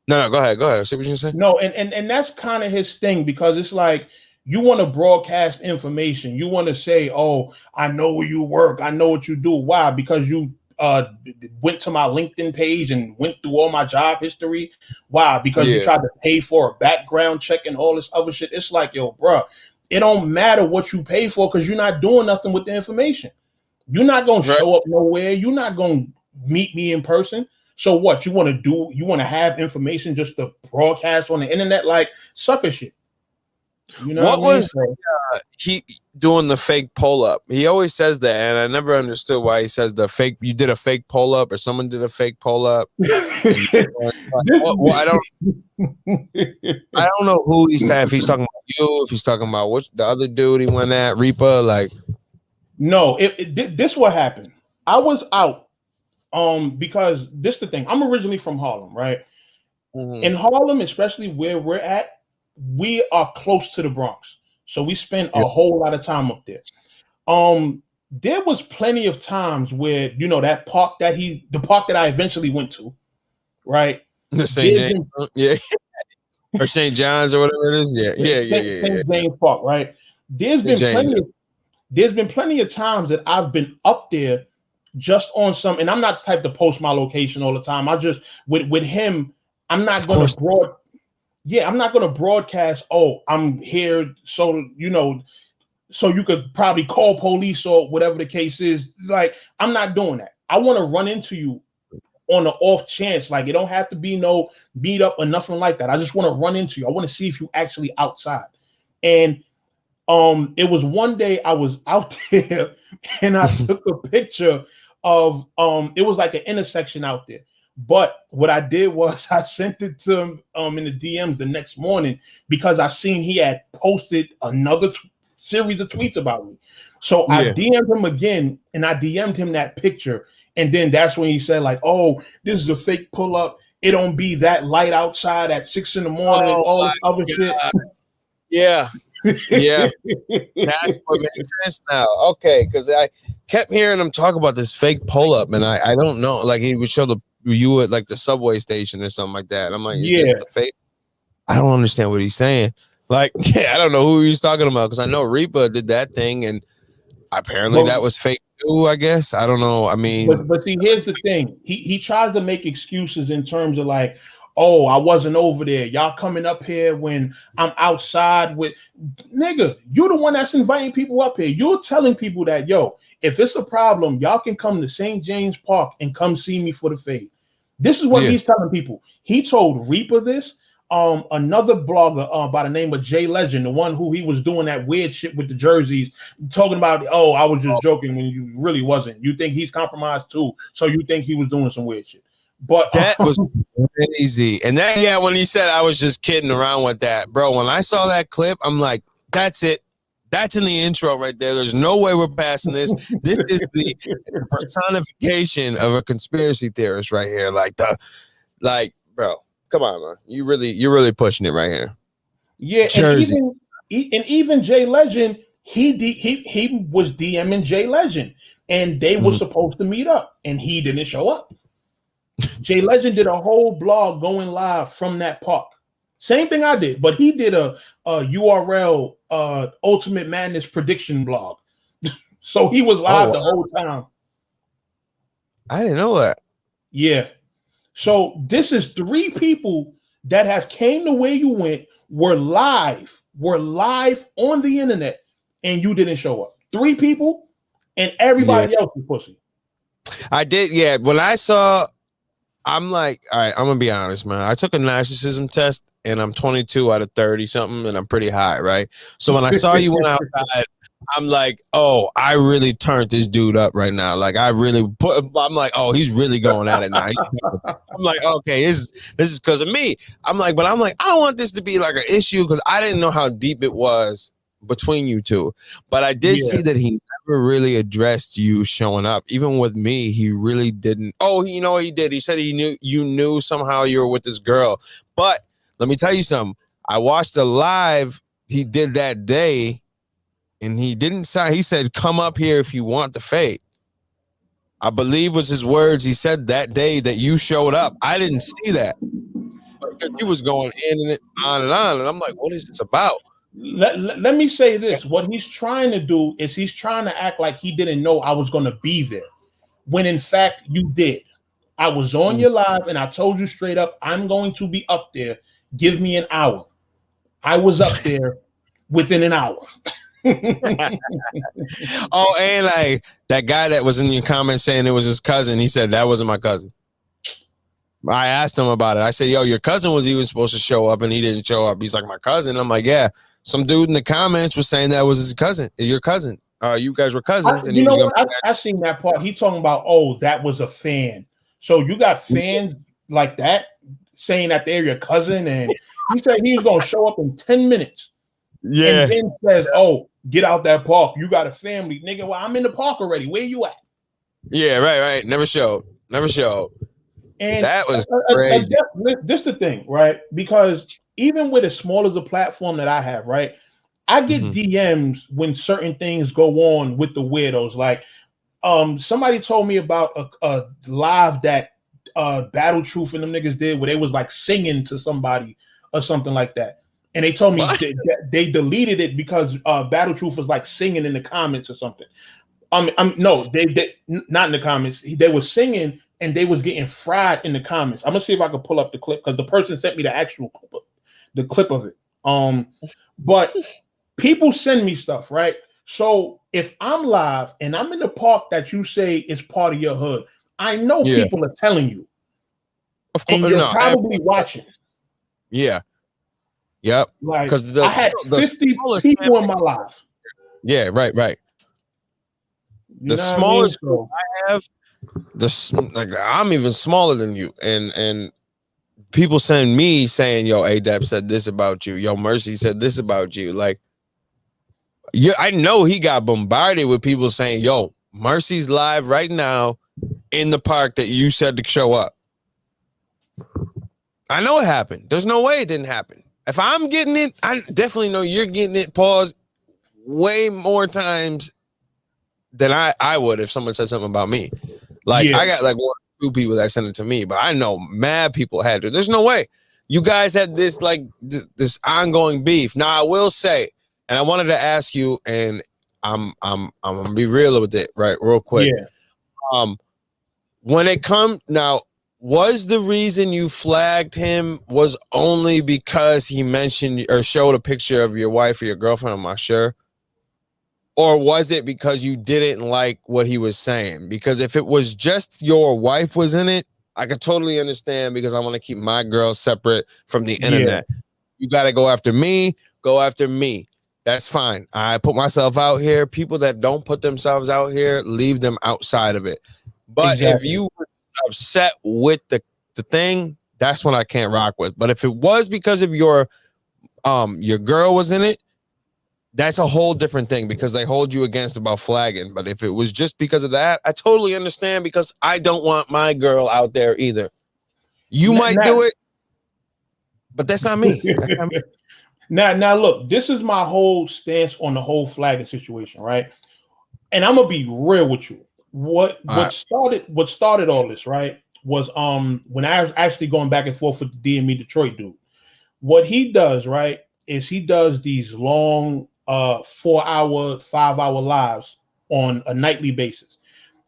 No, go ahead. See what you're saying? No, and that's kind of his thing, because it's like you want to broadcast information. You want to say, oh, I know where you work. I know what you do. Why? Because you went to my LinkedIn page and went through all my job history. Why? Because you tried to pay for a background check and all this other shit. It's like, yo, bro, it don't matter what you pay for because you're not doing nothing with the information. You're not going to show up nowhere. You're not going to meet me in person. So what you want to do? You want to have information just to broadcast on the internet like sucker shit. You know what was he doing the fake pull up? He always says that, and I never understood why he says the fake. You did a fake pull up, or someone did a fake pull up. I don't know who he said. If he's talking about you, if he's talking about what the other dude he went at, Reaper. Like, no, this what happened. I was out, because this the thing. I'm originally from Harlem, right? Mm-hmm. In Harlem, especially where we're at, we are close to the Bronx. So we spend a whole lot of time up there. There was plenty of times where, that park the park that I eventually went to, right? The St. James, or St. John's or whatever it is. St. James Park, right? There's been plenty of times that I've been up there just on some, and I'm not the type to post my location all the time. I just with him, I'm not going to I'm not going to broadcast, oh, I'm here, so, so you could probably call police or whatever the case is. Like, I'm not doing that. I want to run into you on the off chance. Like, it don't have to be no beat up or nothing like that. I just want to run into you. I want to see if you actually outside. And it was one day I was out there and I took a picture of, it was like an intersection out there. But what I did was I sent it to him in the DMs the next morning because I seen he had posted another series of tweets about me. So I DM'd him again, and I DM'd him that picture. And then that's when he said, like, oh, this is a fake pull up. It don't be that light outside at 6 a.m. and all this other shit. Yeah. That's what makes sense now. Okay, because I kept hearing him talk about this fake pull up, and I don't know. Like, he would show you at like the subway station or something like that. And I'm like, is this the fake? I don't understand what he's saying. Like, I don't know who he's talking about because I know Reaper did that thing, and apparently that was fake too. I guess I don't know. I mean, but see, here's the thing. He tries to make excuses in terms of like, oh, I wasn't over there. Y'all coming up here when I'm outside with nigga. You're the one that's inviting people up here. You're telling people that, yo, if it's a problem, y'all can come to St. James Park and come see me for the fade. This is what he's telling people. He told Reaper this. Another blogger by the name of Jay Legend, the one who he was doing that weird shit with the jerseys, talking about, oh, I was just joking when you really wasn't. You think he's compromised too, so you think he was doing some weird shit. But that was crazy. And then when he said I was just kidding around with that, bro, when I saw that clip, I'm like, that's it. That's in the intro right there. There's no way we're passing this. This is the personification of a conspiracy theorist right here. Bro, come on, man. You're really pushing it right here. Yeah, Jersey. and even Jay Legend, he was DMing Jay Legend, and they were supposed to meet up, and he didn't show up. Jay Legend did a whole blog going live from that park. Same thing I did, but he did a URL Ultimate Madness prediction blog. So he was live the whole time. I didn't know that. Yeah. So this is 3 people that have came the way you went, were live on the internet, and you didn't show up. 3 people, and everybody else is pussy. I did, yeah. When I saw, I'm like, all right, I'm gonna be honest, man. I took a narcissism test, and I'm 22 out of 30 something, and I'm pretty high, right? So when I saw you went outside, I'm like, oh, I really turned this dude up right now. Like, I'm like, oh, he's really going at it now. I'm like, okay, this is because of me. I'm like, I don't want this to be like an issue because I didn't know how deep it was between you two. But I did see that he never really addressed you showing up. Even with me, he really didn't. Oh, you know what he did? He said you knew somehow you were with this girl. But let me tell you something. I watched a live he did that day. And he didn't say, he said, come up here if you want the fade. I believe was his words. He said that day that you showed up. I didn't see that. Because he was going in and on and on. And I'm like, what is this about? Let me say this. What he's trying to do is he's trying to act like he didn't know I was going to be there. When in fact you did. I was on your live and I told you straight up, I'm going to be up there. Give me an hour. I was up there within an hour. Oh, and that guy that was in your comments saying it was his cousin, he said that wasn't my cousin. I asked him about it. I said, yo, your cousin was even supposed to show up and he didn't show up. He's like, my cousin. I'm like, yeah. Some dude in the comments was saying that was his cousin, your cousin. You guys were cousins. I seen that part. He talking about, oh, that was a fan. So you got fans like that saying that they're your cousin, and he said he was gonna show up in 10 minutes. Yeah. And then says, oh, get out that park. You got a family. Nigga, well, I'm in the park already. Where you at? Yeah, right. Never showed. And that was crazy. This the thing, right? Because even with as small as the platform that I have, right? I get DMs when certain things go on with the weirdos. Like, somebody told me about a live that Battle Truth and them niggas did where they was like singing to somebody or something like that. And they told me they deleted it because Battle Truth was like singing in the comments or something. No, they not in the comments. They were singing and they was getting fried in the comments. I'm gonna see if I can pull up the clip because the person sent me the actual clip of it. But people send me stuff, right? So if I'm live and I'm in the park that you say is part of your hood, I know people are telling you. Of course, and you're probably watching. Yeah. Yep. Like I had 50 people in my life. Yeah, right. The smallest group I have, I'm even smaller than you, and people send me saying, "Yo, ADAP said this about you. Yo, Mercy said this about you." Like, I know he got bombarded with people saying, "Yo, Mercy's live right now in the park that you said to show up." I know it happened. There's no way it didn't happen. If I'm getting it, I definitely know you're getting it. Pause. Way more times than I would if someone said something about me. Like I got like 1 or 2 people that sent it to me, but I know mad people had it. There's no way you guys had this like this ongoing beef. Now I will say, and I wanted to ask you, and I'm gonna be real with it, right, real quick. Yeah. When it comes now. Was the reason you flagged him was only because he mentioned or showed a picture of your wife or your girlfriend? I'm not sure. Or was it because you didn't like what he was saying? Because if it was just your wife was in it, I could totally understand because I want to keep my girl separate from the internet. You got to go after me. That's fine. I put myself out here. People that don't put themselves out here, leave them outside of it. But if you upset with the thing, that's when I can't rock with. But if it was because of your girl was in it, that's a whole different thing because they hold you against about flagging. But if it was just because of that, I totally understand because I don't want my girl out there either. You might do it, but that's not me. Now look, this is my whole stance on the whole flagging situation, right? And I'm gonna be real with you. What started all this, right, was when I was actually going back and forth with the DME Detroit dude. What he does, right, is he does these long 4-hour, 5-hour lives on a nightly basis.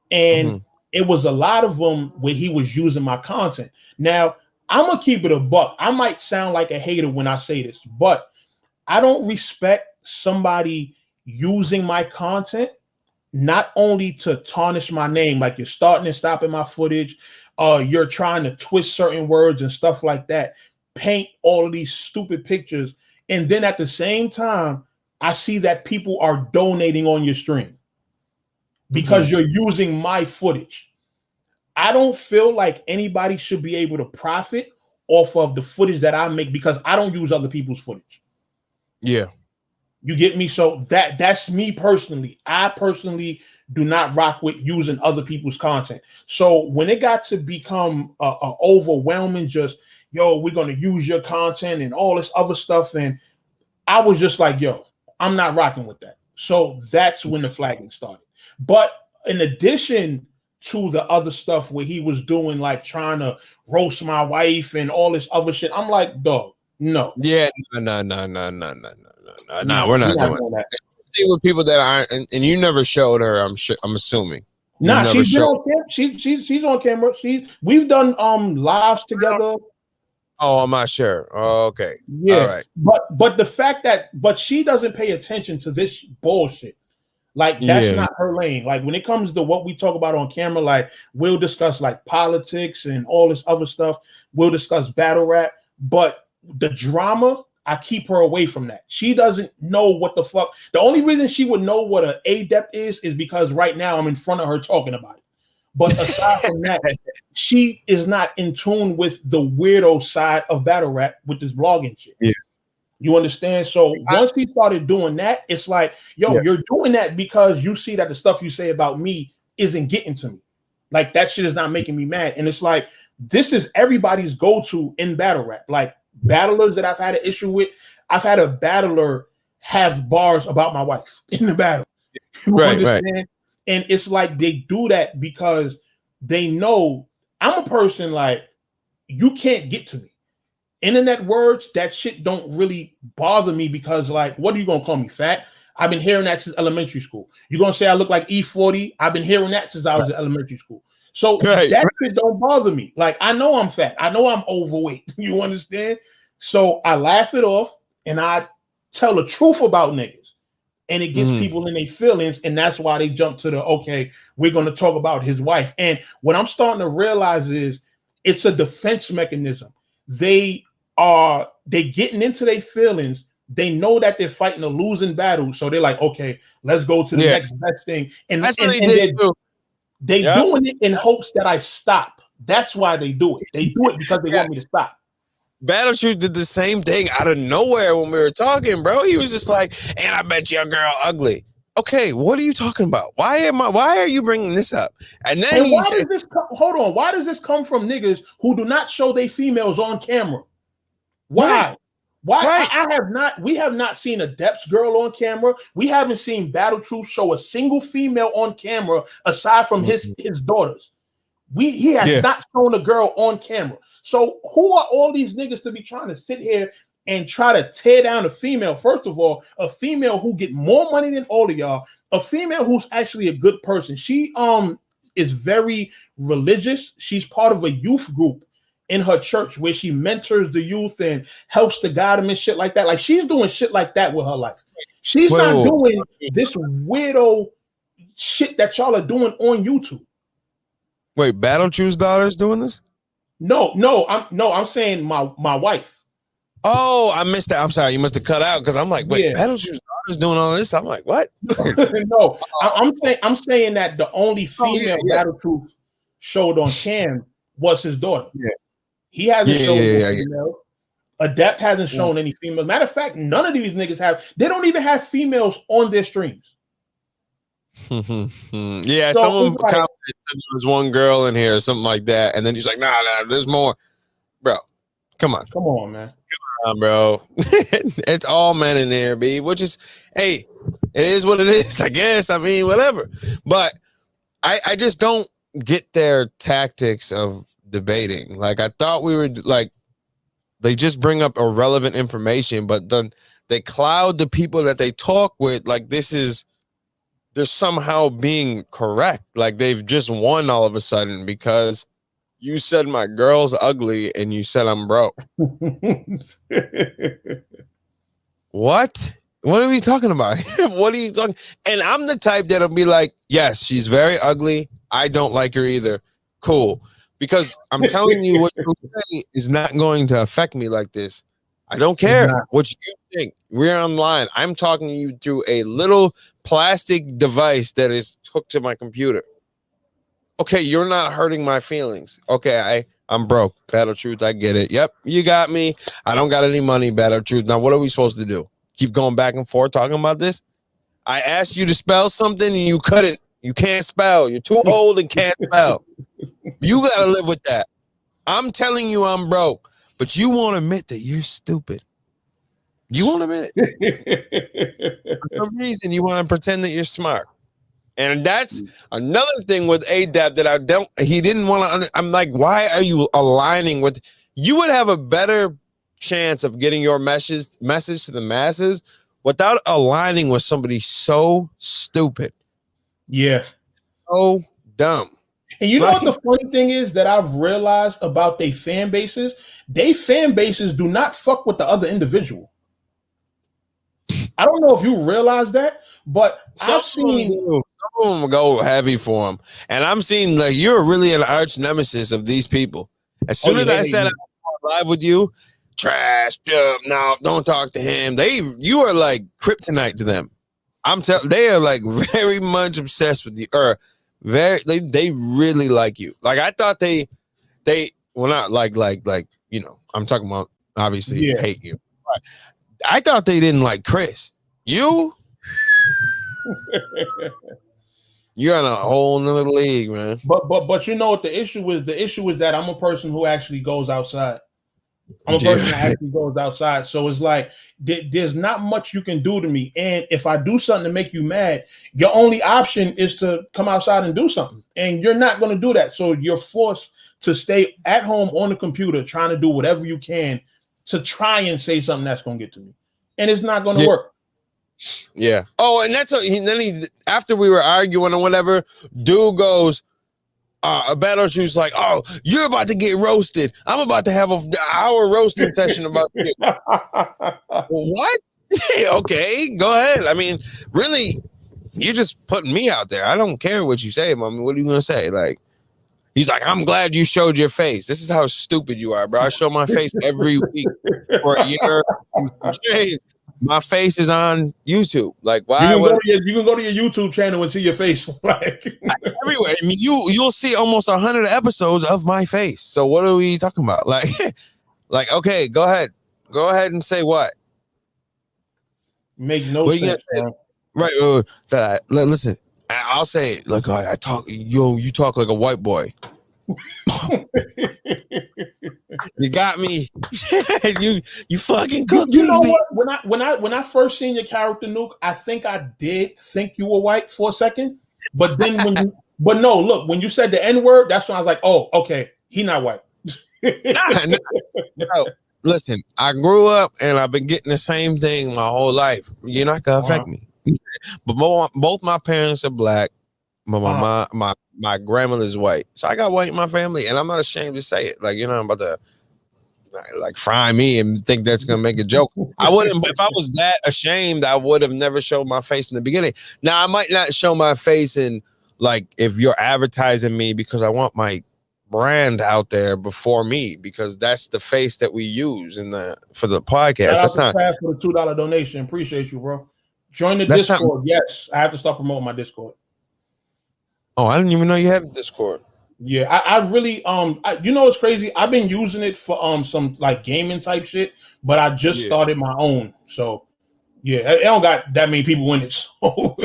And it was a lot of them where he was using my content. Now, I'm gonna keep it a buck. I might sound like a hater when I say this, but I don't respect somebody using my content not only to tarnish my name, like you're starting and stopping my footage, you're trying to twist certain words and stuff like that, paint all of these stupid pictures, and then at the same time, I see that people are donating on your stream because you're using my footage. I don't feel like anybody should be able to profit off of the footage that I make because I don't use other people's footage. Yeah. You get me? So that's me personally. I personally do not rock with using other people's content. So when it got to become overwhelming, just, yo, we're going to use your content and all this other stuff. And I was just like, yo, I'm not rocking with that. So that's when the flagging started. But in addition to the other stuff where he was doing, like trying to roast my wife and all this other shit, I'm like, dog, no. Yeah, no, we're not doing that. See with people that aren't, and you never showed her. I'm assuming. Nah, she's been on camera. She's on camera. We've done lives together. Oh, I'm not sure. Oh, okay. Yeah. All right. But the fact that she doesn't pay attention to this bullshit. Like that's not her lane. Like when it comes to what we talk about on camera, like we'll discuss like politics and all this other stuff. We'll discuss battle rap, but the drama, I keep her away from that. She doesn't know what the fuck. The only reason she would know what an adept is because right now I'm in front of her talking about it. But aside from that, she is not in tune with the weirdo side of battle rap with this blogging shit. Yeah. You understand? So once he started doing that, it's like, yo, you're doing that because you see that the stuff you say about me isn't getting to me. Like that shit is not making me mad. And it's like, this is everybody's go-to in battle rap. Like battlers that I've had an issue with, I've had a battler have bars about my wife in the battle. You understand? Right. And it's like they do that because they know I'm a person like, you can't get to me. Internet words, that shit don't really bother me because, like, what are you gonna call me, fat? I've been hearing that since elementary school. You're gonna say I look like E40? I've been hearing that since I was in elementary school. So that shit don't bother me. Like, I know I'm fat. I know I'm overweight. You understand? So I laugh it off and I tell the truth about niggas. And it gets people in their feelings. And that's why they jump to the, okay, we're going to talk about his wife. And what I'm starting to realize is it's a defense mechanism. They getting into their feelings. They know that they're fighting a losing battle. So they're like, okay, let's go to the next best thing. And that's what they doing it in hopes that I stop. That's why they do it. They do it because they want me to stop. Battle Truth did the same thing out of nowhere when we were talking, bro. He was just like, and I bet your girl ugly. Okay, what are you talking about? Why are you bringing this up? And then he said, hold on. Why does this come from niggas who do not show their females on camera? Why? Right. Why? Right. We have not seen a Depths girl on camera. We haven't seen Battle Truth show a single female on camera aside from his daughters. He has not shown a girl on camera. So who are all these niggas to be trying to sit here and try to tear down a female? First of all, a female who get more money than all of y'all, a female who's actually a good person. She is very religious. She's part of a youth group in her church where she mentors the youth and helps to guide them and shit like that. Like she's doing shit like that with her life. She's not doing this weirdo shit that y'all are doing on YouTube. Wait, Battle Truth's daughter's doing this? No, I'm saying my wife. Oh, I missed that. I'm sorry, you must have cut out because I'm like, wait, Battle Truth's daughter's doing all this? I'm like, what? No, I'm saying that the only female Battle Truth showed on cam was his daughter. Yeah. He hasn't shown any female. Adept hasn't shown any females. Matter of fact, none of these niggas have. They don't even have females on their streams. Yeah, so someone commented there was one girl in here or something like that, and then he's like, nah, there's more. Bro, come on, man. Come on, bro. It's all men in there, B, which is, hey, it is what it is, I guess. I mean, whatever. But I just don't get their tactics of debating. Like, I thought we were like, they just bring up irrelevant information, but then they cloud the people that they talk with like this is they're somehow being correct. Like they've just won all of a sudden because you said my girl's ugly and you said I'm broke. What? What are we talking about? What are you talking? And I'm the type that'll be like, yes, she's very ugly. I don't like her either. Cool. Because I'm telling you what you say is not going to affect me like this. I don't care what you think. We're online. I'm talking to you through a little plastic device that is hooked to my computer. Okay, you're not hurting my feelings. Okay, I'm broke. Battle truth, I get it. Yep, you got me. I don't got any money, battle truth. Now, what are we supposed to do? Keep going back and forth talking about this? I asked you to spell something and you couldn't. You can't spell. You're too old and can't spell. You got to live with that. I'm telling you I'm broke, but you won't admit that you're stupid. You won't admit it. For some reason, you want to pretend that you're smart. And that's another thing with ADAP that he didn't want to, I'm like, why are you aligning with, you would have a better chance of getting your message to the masses without aligning with somebody so stupid. Yeah. So dumb. And you know what the funny thing is that I've realized about their fan bases? They fan bases do not fuck with the other individual. I don't know if you realize that, but I've seen some of them go heavy for him, and I'm seeing like you're really an arch nemesis of these people. As soon as I said I'm live with you, trash, no, don't talk to him. You are like kryptonite to them. I'm telling, they are like very much obsessed with you, or they really like you. Like I thought they well not like you know, I'm talking about obviously hate you. But I thought they didn't like Chris. You're in a whole nother league, man. But you know what the issue is? The issue is that I'm a person who actually goes outside. I'm a person that actually goes outside. So it's like there's not much you can do to me. And if I do something to make you mad, your only option is to come outside and do something. And you're not going to do that. So you're forced to stay at home on the computer trying to do whatever you can to try and say something that's going to get to me. And it's not going to work. Yeah. Oh, and that's after we were arguing or whatever, dude goes, a battle shoot's like, oh, you're about to get roasted. I'm about to have an hour roasting session about you. What? Okay, go ahead. I mean, really, you're just putting me out there. I don't care what you say, mommy. What are you gonna say? Like, he's like, I'm glad you showed your face. This is how stupid you are, bro. I show my face every week for a year. My face is on YouTube. Like, why? You can go to your YouTube channel and see your face. Like everywhere. I mean, you'll see almost 100 episodes of my face. So what are we talking about? Like, okay, go ahead and say what. Make no sense, right? Listen. I'll say it. Like I talk. You talk like a white boy. You got me. you fucking cooked me. You know what? When I first seen your character, Nuke, I think I did think you were white for a second. But then when you said the N-word, that's when I was like, oh, okay, he not white. No. Listen, I grew up and I've been getting the same thing my whole life. You're not gonna affect me. But both my parents are black. But my grandmother's white, so I got white in my family, and I'm not ashamed to say it. Like, you know, I'm about to like fry me and think that's gonna make a joke. I wouldn't. If I was that ashamed, I would have never showed my face in the beginning. Now I might not show my face in like if you're advertising me because I want my brand out there before me, because that's the face that we use for the podcast. That's not for the $2 donation. Appreciate you, bro. Join the Discord. Yes, I have to start promoting my Discord. Oh, I didn't even know you had a Discord. Yeah, I really you know what's crazy? I've been using it for some like gaming type shit, but I just started my own. So yeah, I don't got that many people in it. So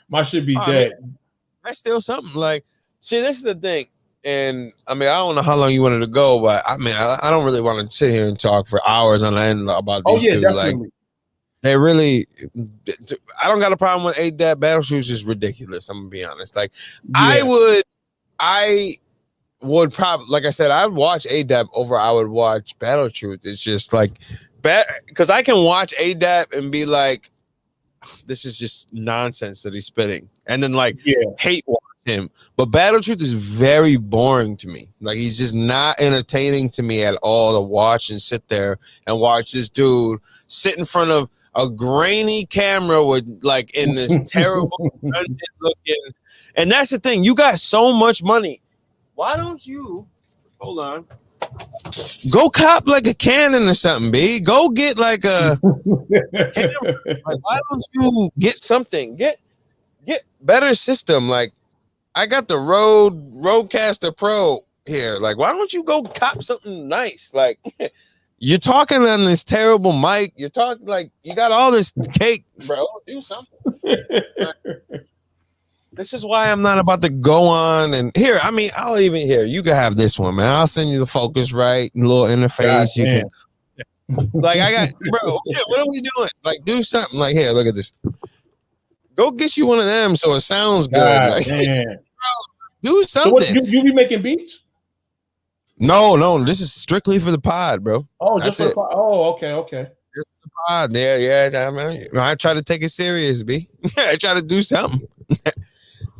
my shit be dead. I mean, that's still something. Like, see, this is the thing. And I mean, I don't know how long you wanted to go, but I mean, I don't really want to sit here and talk for hours on end about these two. Definitely. Like, they really, I don't got a problem with ADAP. Battle Shoes is ridiculous. I'm gonna be honest. Like, I would probably, like I said, I'd watch ADAP over I would watch Battle Truth. It's just like because I can watch ADAP and be like, this is just nonsense that he's spitting, and then like Yeah. hate watch him. But Battle Truth is very boring to me. Like he's just not entertaining to me at all to watch and sit there and watch this dude sit in front of a grainy camera with like in this terrible looking. And that's the thing. You got so much money. Why don't you hold on? Go cop like a Canon or something, B. Go get like a camera. Like, why don't you get something? Get better system. Like I got the Rodecaster Pro here. Like, why don't you go cop something nice? Like you're talking on this terrible mic. You're talking like you got all this cake, bro. Do something. This is why I'm not about to go on and here. I mean, I'll even here. You can have this one, man. I'll send you the Focusrite little interface. You can like I got, bro. What are we doing? Like, do something. Like here, look at this. Go get you one of them so it sounds good. Like, bro, do something. So what, you be making beats? No. This is strictly for the pod, bro. Oh, just for the pod. Oh, okay. Just the pod. Yeah. I try to take it serious, B. I try to do something.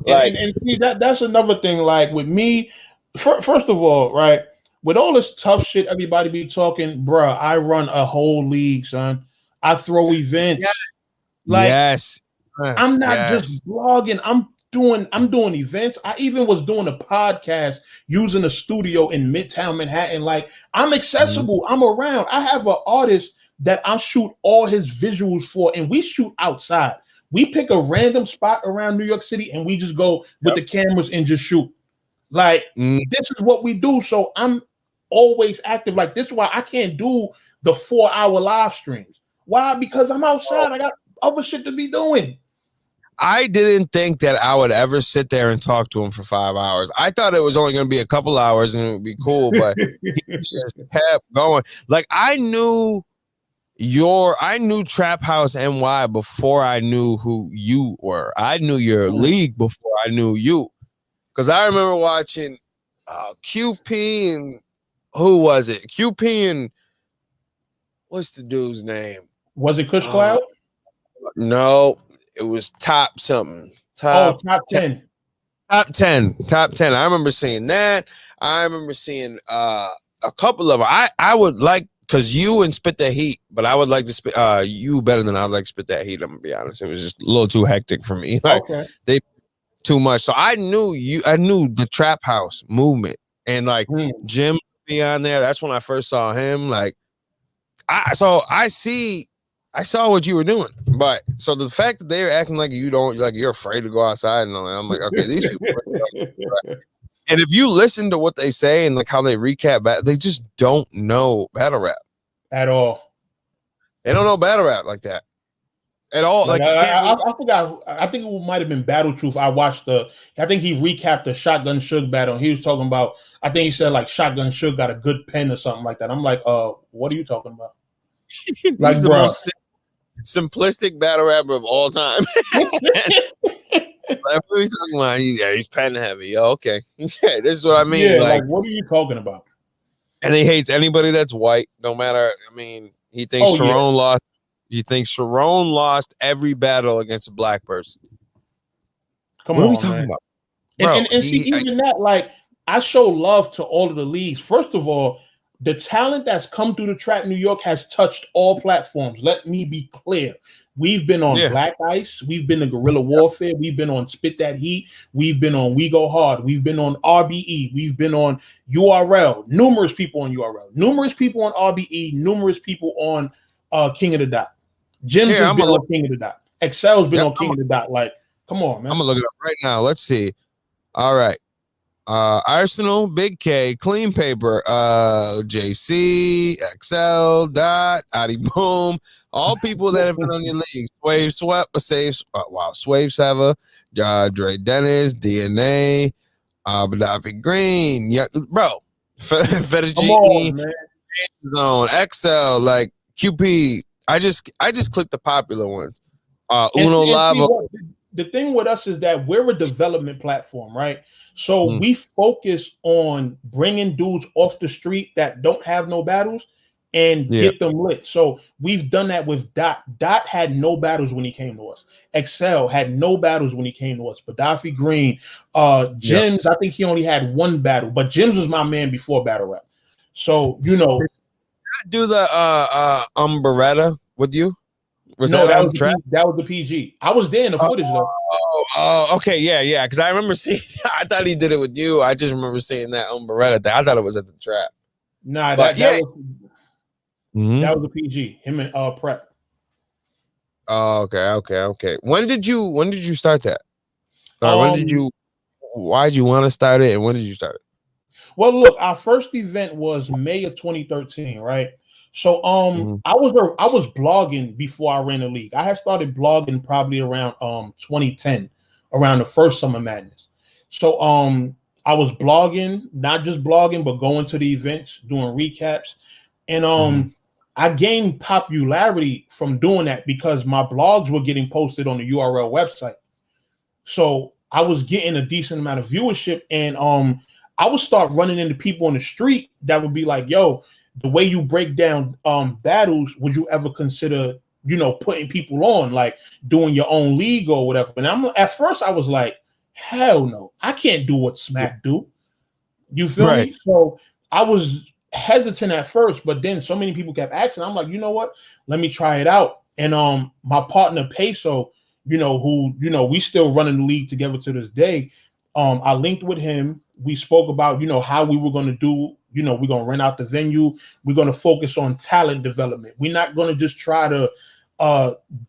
Like, and see that's another thing. Like with me, first of all, right, with all this tough shit everybody be talking, bruh, I run a whole league, son. I throw events. Yes. Like yes. I'm not just blogging. I'm doing events. I even was doing a podcast using a studio in Midtown Manhattan. Like I'm accessible. I'm around. I have an artist that I shoot all his visuals for, and we shoot outside. We pick a random spot around New York City and we just go with the cameras and just shoot. Like this is what we do. So I'm always active. Like this is why I can't do the 4-hour live streams. Why? Because I'm outside. I got other shit to be doing. I didn't think that I would ever sit there and talk to him for 5 hours. I thought it was only going to be a couple hours and it would be cool, but he just kept going. Like I knew Trap House NY before I knew who you were. I knew your league before I knew you. Because I remember watching QP and who was it? QP and what's the dude's name? Was it Kush Cloud? No, it was Top something. Top 10. Top 10. I remember seeing that. I remember seeing a couple of them. I would like because you and Spit That Heat, but I would like to spit you better than I would like Spit That Heat. I'm gonna be honest. It was just a little too hectic for me. Like they too much. So I knew the Trap House movement and like Jim be on there. That's when I first saw him. Like I saw what you were doing. But so the fact that they were acting like you're afraid to go outside and all that, I'm like, okay, these people right? And if you listen to what they say and like how they recap, they just don't know battle rap at all. They don't know battle rap like that at all. Like I forgot. I think it might have been Battle Truth. I think he recapped the Shotgun Suge battle. He was talking about. I think he said like Shotgun Suge got a good pen or something like that. I'm like, what are you talking about? Like the most simplistic battle rapper of all time. Like, what are you talking about? He's pen heavy. Oh, okay. Yeah, this is what I mean. Yeah, like what are you talking about? And he hates anybody that's white, no matter. I mean, he thinks Sharon lost. He thinks Sharon lost every battle against a black person. Come what on, are we talking man. about? Bro, and see, even that, like, I show love to all of the leagues. First of all, the talent that's come through the Trap New York has touched all platforms. Let me be clear. We've been on Black Ice. We've been in Guerrilla Warfare. We've been on Spit That Heat. We've been on We Go Hard. We've been on RBE. We've been on URL. Numerous people on URL. Numerous people on RBE. Numerous people on King of the Dot. Jim's has been on King of the Dot. Excel's been on King of the Dot. Like, come on, man. I'm going to look it up right now. Let's see. All right. Arsenal, Big K, Clean Paper, JC, XL, Dot, Adi Boom, all people that have been on your league. Swave Swept, Swave Sava, Dre Dennis, DNA, Gaddafi Green, bro, Fettuccine, Zone, XL, like QP. I just clicked the popular ones. Uno Lava. The thing with us is that we're a development platform, right? So we focus on bringing dudes off the street that don't have no battles and get them lit. So we've done that with Dot. Dot had no battles when he came to us. Excel had no battles when he came to us. Gaddafi Green, Jims, I think he only had one battle, but Jims was my man before battle rap. So, you know, do the Umbrella with you? That was the PG. I was there in the footage though. Okay, yeah. Because I remember seeing. I thought he did it with you. I just remember seeing that Umbrella thing. I thought it was at the trap. Nah, that was the PG. Him and Prep. Oh, okay. When did you start that? Why did you want to start it, and when did you start it? Well, look, our first event was May of 2013, right? So I was blogging before I ran the league. I had started blogging probably around 2010, around the first Summer Madness. So I was blogging, not just blogging, but going to the events, doing recaps. And I gained popularity from doing that because my blogs were getting posted on the URL website. So I was getting a decent amount of viewership, and I would start running into people on the street that would be like, yo, the way you break down battles, would you ever consider, you know, putting people on, like doing your own league or whatever? And at first I was like, hell no, I can't do what Smack do. You feel me? So I was hesitant at first, but then so many people kept asking. I'm like, you know what? Let me try it out. And my partner Peso, you know, who, you know, we still running the league together to this day. I linked with him. We spoke about, you know, how we were going to do, you know, we're going to rent out the venue. We're going to focus on talent development. We're not going to just try to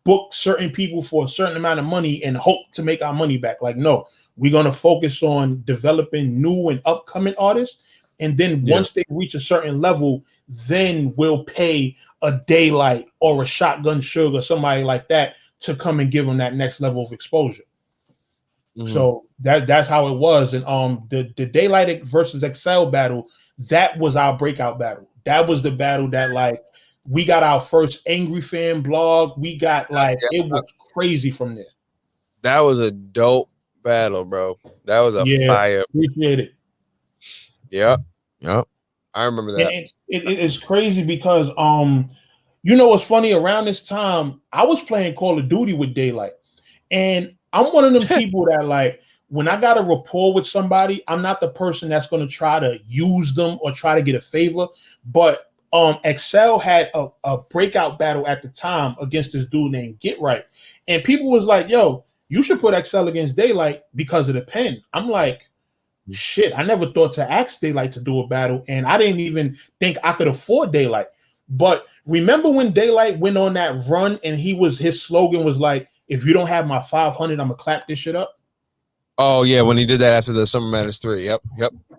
book certain people for a certain amount of money and hope to make our money back. Like, no, we're going to focus on developing new and upcoming artists. And then once they reach a certain level, then we'll pay a Daylight or a Shotgun Sugar, somebody like that, to come and give them that next level of exposure. So that's how it was. And the Daylight versus Excel battle, that was our breakout battle. That was the battle that, like, we got our first Angry Fan blog. We got, like, it was crazy from there. That was a dope battle, bro. That was a fire. Appreciate it. Yep. I remember that. And it's crazy because you know what's funny? Around this time, I was playing Call of Duty with Daylight, and I'm one of them people that, like, when I got a rapport with somebody, I'm not the person that's going to try to use them or try to get a favor. But Excel had a breakout battle at the time against this dude named Get Right, and people was like, yo, you should put Excel against Daylight because of the pen. I'm like, shit, I never thought to ask Daylight to do a battle, and I didn't even think I could afford Daylight. But remember when Daylight went on that run and his slogan was like, if you don't have my 500, I'm gonna clap this shit up. Oh yeah, when he did that after the Summer Madness 3. Yep.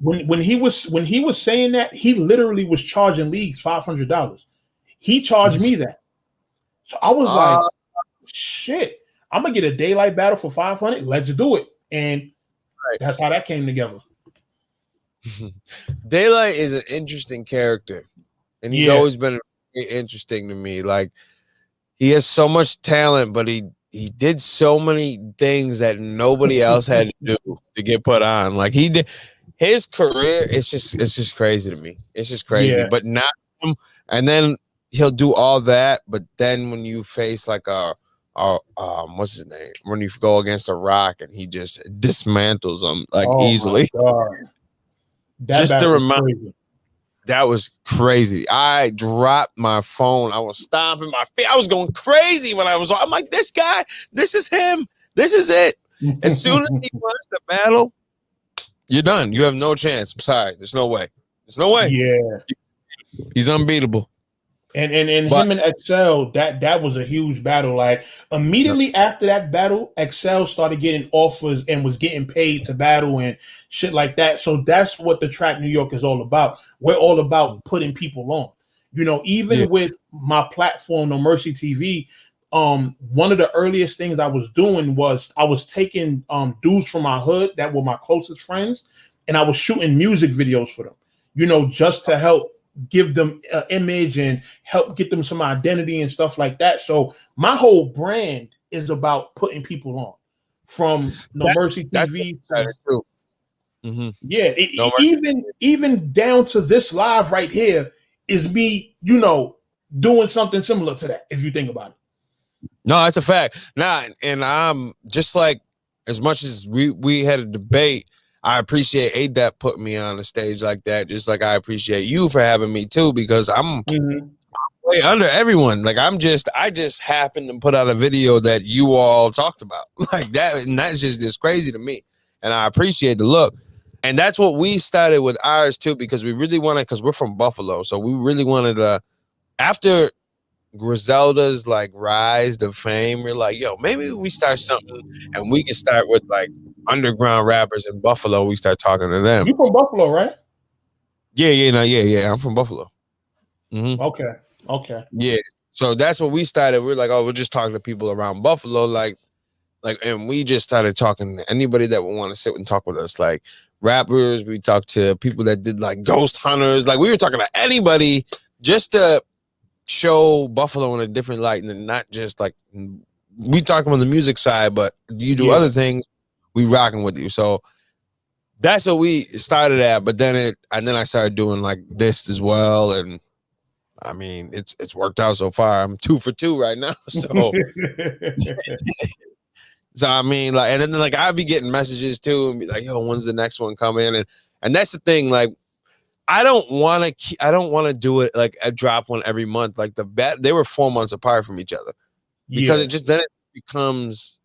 When he was saying that, he literally was charging leagues $500. He charged me that. So I was like, shit, I'm gonna get a Daylight battle for 500. Let's do it. And that's how that came together. Daylight is an interesting character, and he's always been interesting to me. Like, he has so much talent, but he did so many things that nobody else had to do to get put on. Like, he did his career. It's just crazy to me. It's just crazy. But not him. And then he'll do all that, but then when you face like what's his name? When you go against a Rock and he just dismantles them like easily. Just to remind. That was crazy. I dropped my phone. I was stomping my feet. I was going crazy when I'm like, this guy, this is him. This is it. As soon as he wants the battle, you're done. You have no chance. I'm sorry. There's no way. There's no way. Yeah. He's unbeatable. And him and Excel, that was a huge battle. Like, immediately after that battle, Excel started getting offers and was getting paid to battle and shit like that. So that's what the Track New York is all about. We're all about putting people on. You know, even with my platform, No Mercy TV, one of the earliest things I was doing was I was taking dudes from my hood that were my closest friends, and I was shooting music videos for them, you know, just to help give them an image and help get them some identity and stuff like that. So my whole brand is about putting people on, from No Mercy TV. Mm-hmm. Yeah, even down to this live right here is me, you know, doing something similar to that, if you think about it. No, that's a fact. And I'm just like, as much as we had a debate, I appreciate ADAP putting me on the stage like that, just like I appreciate you for having me too, because I'm way under everyone. Like I just happened to put out a video that you all talked about like that, and that's just crazy to me. And I appreciate the look. And that's what we started with ours too, because we really wanted, because we're from Buffalo, so we really wanted to, after Griselda's like rise to fame, we're like, yo, maybe we start something and we can start with like underground rappers in Buffalo. We start talking to them. You from Buffalo, right? Yeah. I'm from Buffalo. Okay. Yeah. So that's what we started. We're like, oh, we're just talking to people around Buffalo, like, and we just started talking to anybody that would want to sit and talk with us, like rappers. We talked to people that did like ghost hunters. Like we were talking to anybody just to show Buffalo in a different light, and not just like we talking on the music side, but you do other things, we rocking with you. So that's what we started at. But then I started doing like this as well, and I mean it's worked out so far. I'm 2 for 2 right now. So so I mean, like, and then like I'll be getting messages too and be like, yo, when's the next one coming? And that's the thing, like I don't want to do it like I drop one every month. Like they were 4 months apart from each other, because it just then it becomes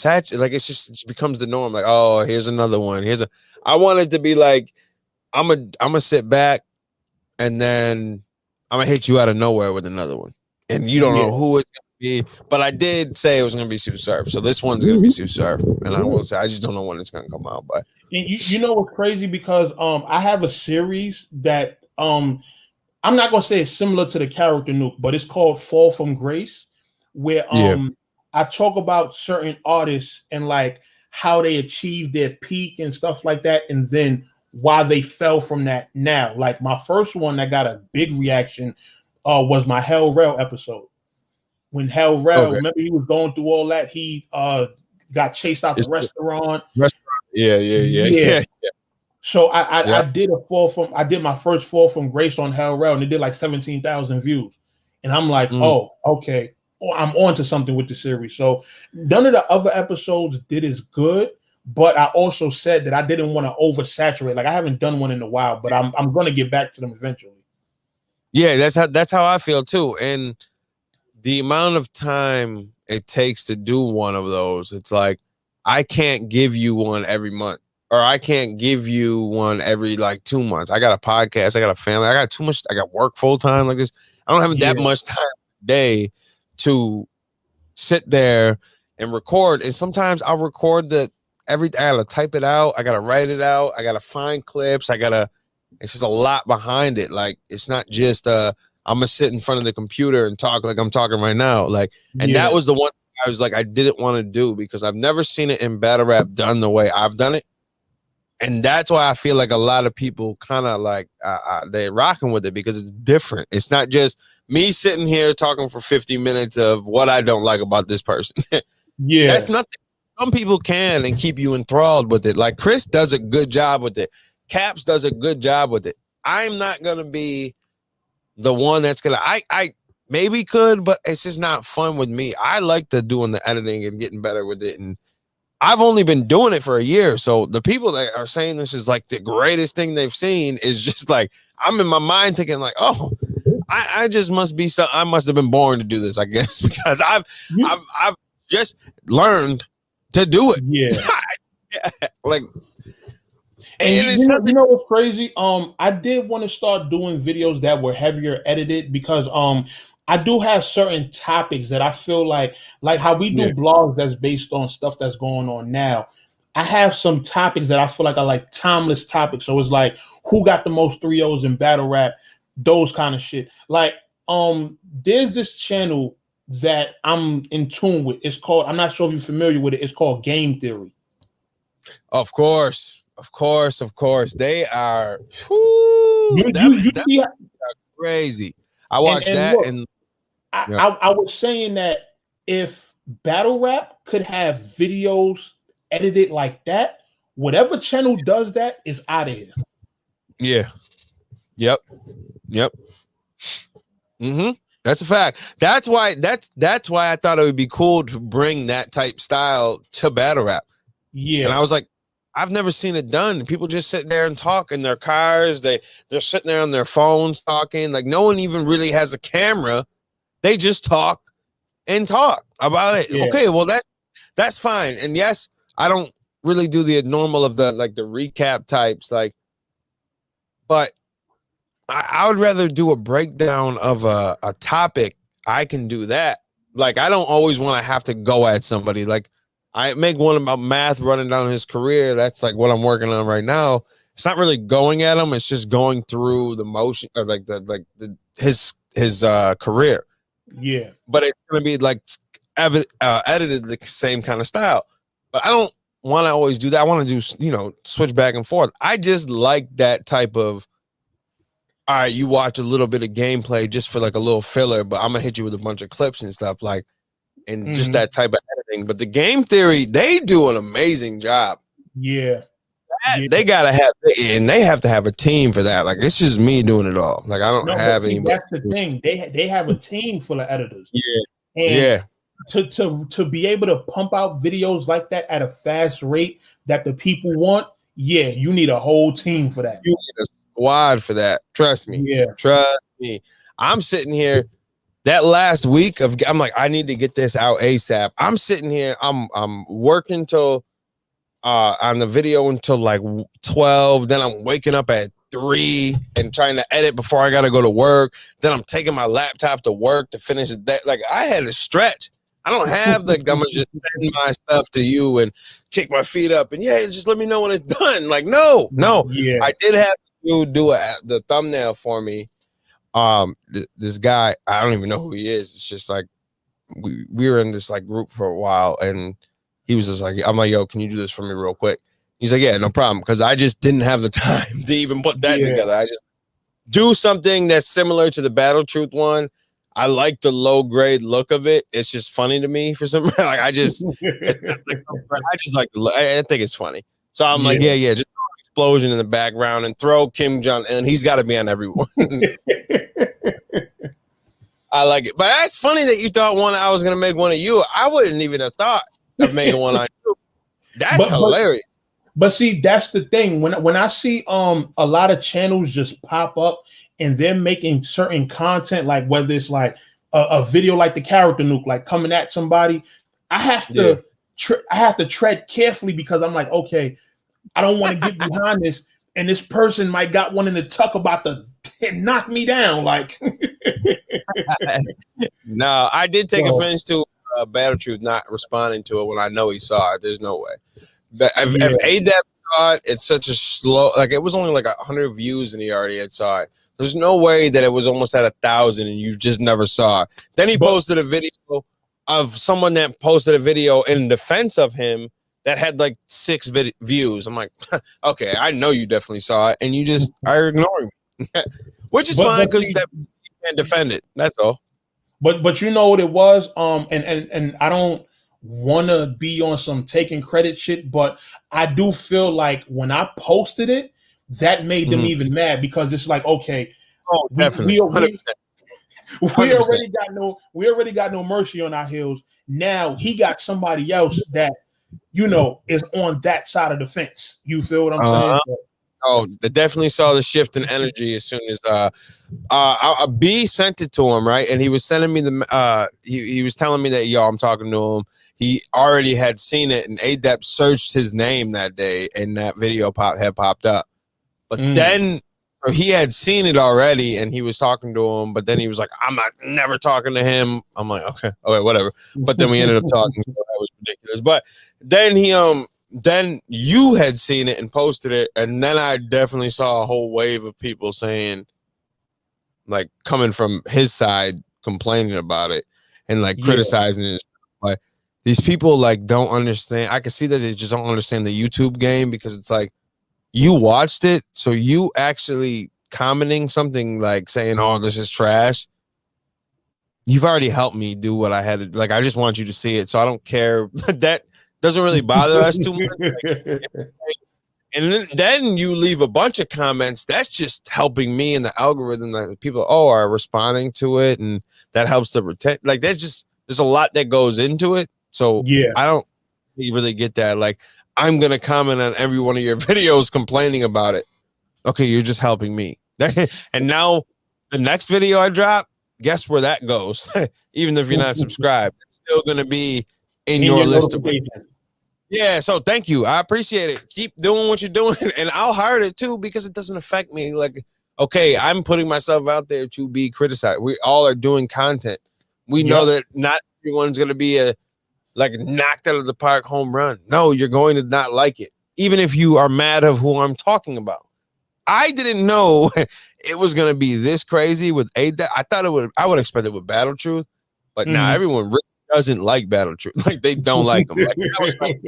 like it just becomes the norm. Like, oh, here's another one. I want it to be like I'm gonna sit back and then I'm gonna hit you out of nowhere with another one, and you don't know who it's gonna be. But I did say it was gonna be Sue Surf, so this one's gonna be Sue Surf, and I will say I just don't know when it's gonna come out, but. And you know what's crazy, because I have a series that I'm not gonna say it's similar to the character Nuke, but it's called Fall from Grace, where I talk about certain artists and like how they achieved their peak and stuff like that, and then why they fell from that now. Like my first one that got a big reaction was my Rell episode. When Rell, remember he was going through all that, he got chased out the restaurant. Yeah. So I did my first Fall from Grace on Rell, and it did like 17,000 views. And I'm like, oh, okay. Oh, I'm on to something with the series. So none of the other episodes did as good, but I also said that I didn't want to oversaturate. Like I haven't done one in a while, but I'm gonna get back to them eventually. Yeah, that's how I feel too. And the amount of time it takes to do one of those, it's like I can't give you one every month, or I can't give you one every like 2 months. I got a podcast, I got a family, I got too much, I got work full time like this. I don't have that much time a day to sit there and record. And sometimes I'll record I gotta type it out, I gotta write it out, I gotta find clips, it's just a lot behind it. Like it's not just I'm gonna sit in front of the computer and talk like I'm talking right now. Like, and that was the one I was like, I didn't want to do, because I've never seen it in battle rap done the way I've done it. And that's why I feel like a lot of people kind of like they're rocking with it, because it's different. It's not just me sitting here talking for 50 minutes of what I don't like about this person. That's nothing. Some people can and keep you enthralled with it. Like Chris does a good job with it. Caps does a good job with it. I'm not gonna be the one that's gonna. I maybe could, but it's just not fun with me. I like doing the editing and getting better with it, and I've only been doing it for a year. So the people that are saying this is like the greatest thing they've seen is just like, I'm in my mind thinking like, oh, I just must be I must have been born to do this, I guess, because I've just learned to do it. Like, and you know what's crazy? I did want to start doing videos that were heavier edited, because I do have certain topics that I feel like how we do blogs that's based on stuff that's going on now. I have some topics that I feel like are like timeless topics. So it's like, who got the most 3-0s in battle rap, those kind of shit. Like, there's this channel that I'm in tune with. It's called, I'm not sure if you're familiar with it. It's called Game Theory. Of course. They are crazy. I watched that, look, and I was saying that if battle rap could have videos edited like that, whatever channel does that is out of here. Yeah. Yep. Yep. That's a fact. That's why I thought it would be cool to bring that type style to battle rap. Yeah. And I was like, I've never seen it done. People just sit there and talk in their cars. They're sitting there on their phones talking. Like no one even really has a camera. They just talk and talk about it. Yeah. Okay, well that's fine. And yes, I don't really do the normal of the recap types, but I would rather do a breakdown of a topic. I can do that. Like I don't always want to have to go at somebody. Like I make one about math running down his career. That's like what I'm working on right now. It's not really going at him. It's just going through the motion of his career. Yeah. But it's going to be like edited the same kind of style. But I don't want to always do that. I want to do, switch back and forth. I just like that type of, all right, you watch a little bit of gameplay just for like a little filler, but I'm going to hit you with a bunch of clips and stuff and just that type of editing. But the game theory, they do an amazing job. Yeah. They gotta have, and they have to have a team for that. Like it's just me doing it all. Like I don't have anybody. That's the thing. They have a team full of editors. Yeah. And to be able to pump out videos like that at a fast rate that the people want, you need a whole team for that. You need a squad for that. Trust me. Yeah. Trust me. I'm sitting here. That last week I'm like, I need to get this out ASAP. I'm sitting here. I'm working till on the video until like 12. Then I'm waking up at 3 and trying to edit before I got to go to work. Then I'm taking my laptop to work to finish it. Like I had to stretch. I don't have I'm gonna just send my stuff to you and kick my feet up and just let me know when it's done. Like no. Yeah. I did have you do the thumbnail for me. This guy, I don't even know who he is. It's just like we were in this like group for a while, and he was just like, I'm like, yo, can you do this for me real quick? He's like, yeah, no problem, because I just didn't have the time to even put that together. I just do something that's similar to the Battle Truth one. I like the low grade look of it. It's just funny to me for some reason. Like I think it's funny. So I'm like, just explosion in the background and throw Kim Jong-un. He's got to be on everyone. I like it. But that's funny that you thought I was going to make one of you. I wouldn't even have thought of making one on you. That's hilarious. But see, that's the thing. When I see a lot of channels just pop up and they're making certain content, like whether it's like a video like the character nuke, like coming at somebody, I have to tread carefully because I'm like, okay, I don't want to get behind this, and this person might got one in the tuck about to knock me down. Like, no, I did take offense to Battle Truth not responding to it when I know he saw it. There's no way. But if ADAP saw it, it's such a slow. Like it was only like 100 views, and he already had saw it. There's no way that it was almost at 1,000, and you just never saw it. Then he posted a video of someone that posted a video in defense of him that had like 6 views. I'm like, okay, I know you definitely saw it, and you just are ignoring me, which is fine because you can't defend it. That's all. But you know what it was, and I don't want to be on some taking credit shit, but I do feel like when I posted it, that made them even mad because it's like, okay, definitely, we already got no mercy on our heels. Now he got somebody else that is on that side of the fence. You feel what I'm saying? Oh, I definitely saw the shift in energy as soon as B sent it to him, right? And he was sending me he was telling me that, yo, I'm talking to him. He already had seen it, and ADEP searched his name that day, and that video had popped up. But then he had seen it already, and he was talking to him, but then he was like, I'm never talking to him. I'm like, okay, whatever. But then we ended up talking, so that was ridiculous. But then then you had seen it and posted it, and then I definitely saw a whole wave of people saying, like, coming from his side, complaining about it and like criticizing it. Like these people like don't understand. I can see that they just don't understand the YouTube game, because it's like you watched it, so you actually commenting something like saying, "Oh, this is trash." You've already helped me do what I had to. Like, I just want you to see it, so I don't care. That doesn't really bother us too much. And then you leave a bunch of comments. That's just helping me in the algorithm. That people are responding to it, and that helps to retain. Like there's a lot that goes into it. So Yeah, I don't really get that. Like I'm gonna comment on every one of your videos complaining about it. Okay, you're just helping me. And now the next video I drop, guess where that goes? Even if you're not subscribed, it's still gonna be in your list of. Yeah, so thank you. I appreciate it. Keep doing what you're doing, and I'll heart it too because it doesn't affect me. Like, okay, I'm putting myself out there to be criticized. We all are doing content. We know that not everyone's gonna be a like knocked out of the park home run. No, you're going to not like it, even if you are mad of who I'm talking about. I didn't know it was gonna be this crazy with ADAP. I thought it would. I would expect it with Battle Truth, but now everyone really doesn't like Battle Truth. Like they don't like them. Like,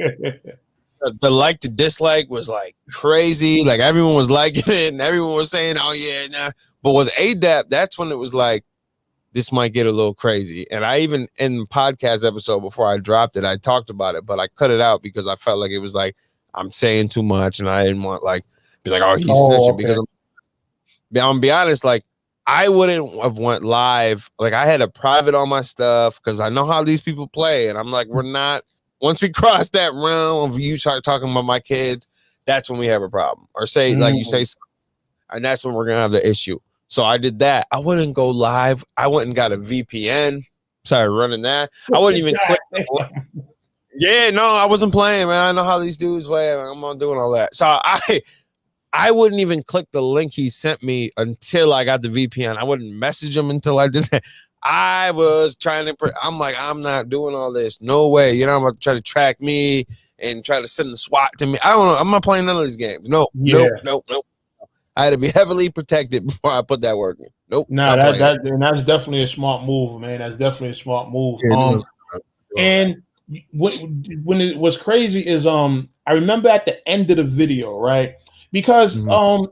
the like to dislike was like crazy. Like everyone was liking it, and everyone was saying, "Oh yeah, nah." But with ADAP, that's when it was like, this might get a little crazy. And I even in the podcast episode before I dropped it, I talked about it, but I cut it out because I felt like it was like I'm saying too much, and I didn't want like be like, "Oh, he's snitching." Okay. Because I'm gonna be honest, like. I wouldn't have went live. Like I had a private on my stuff because I know how these people play. And I'm like, we're not, once we cross that realm of you start talking about my kids, that's when we have a problem. Or say, like you say, and that's when we're going to have the issue. So I did that. I wouldn't go live. I went and got a VPN. Started running that. I wouldn't even click. Yeah, no, I wasn't playing, man. I know how these dudes play. I'm not doing all that. So I wouldn't even click the link he sent me until I got the VPN. I wouldn't message him until I did that. I was trying to, I'm like, I'm not doing all this. No way. You know, I'm going to try to track me and try to send the SWAT to me. I don't know. I'm not playing none of these games. Nope. I had to be heavily protected before I put that work in. Nope. Nah, that's definitely a smart move, man. That's definitely a smart move. And when it was crazy is I remember at the end of the video, right? Because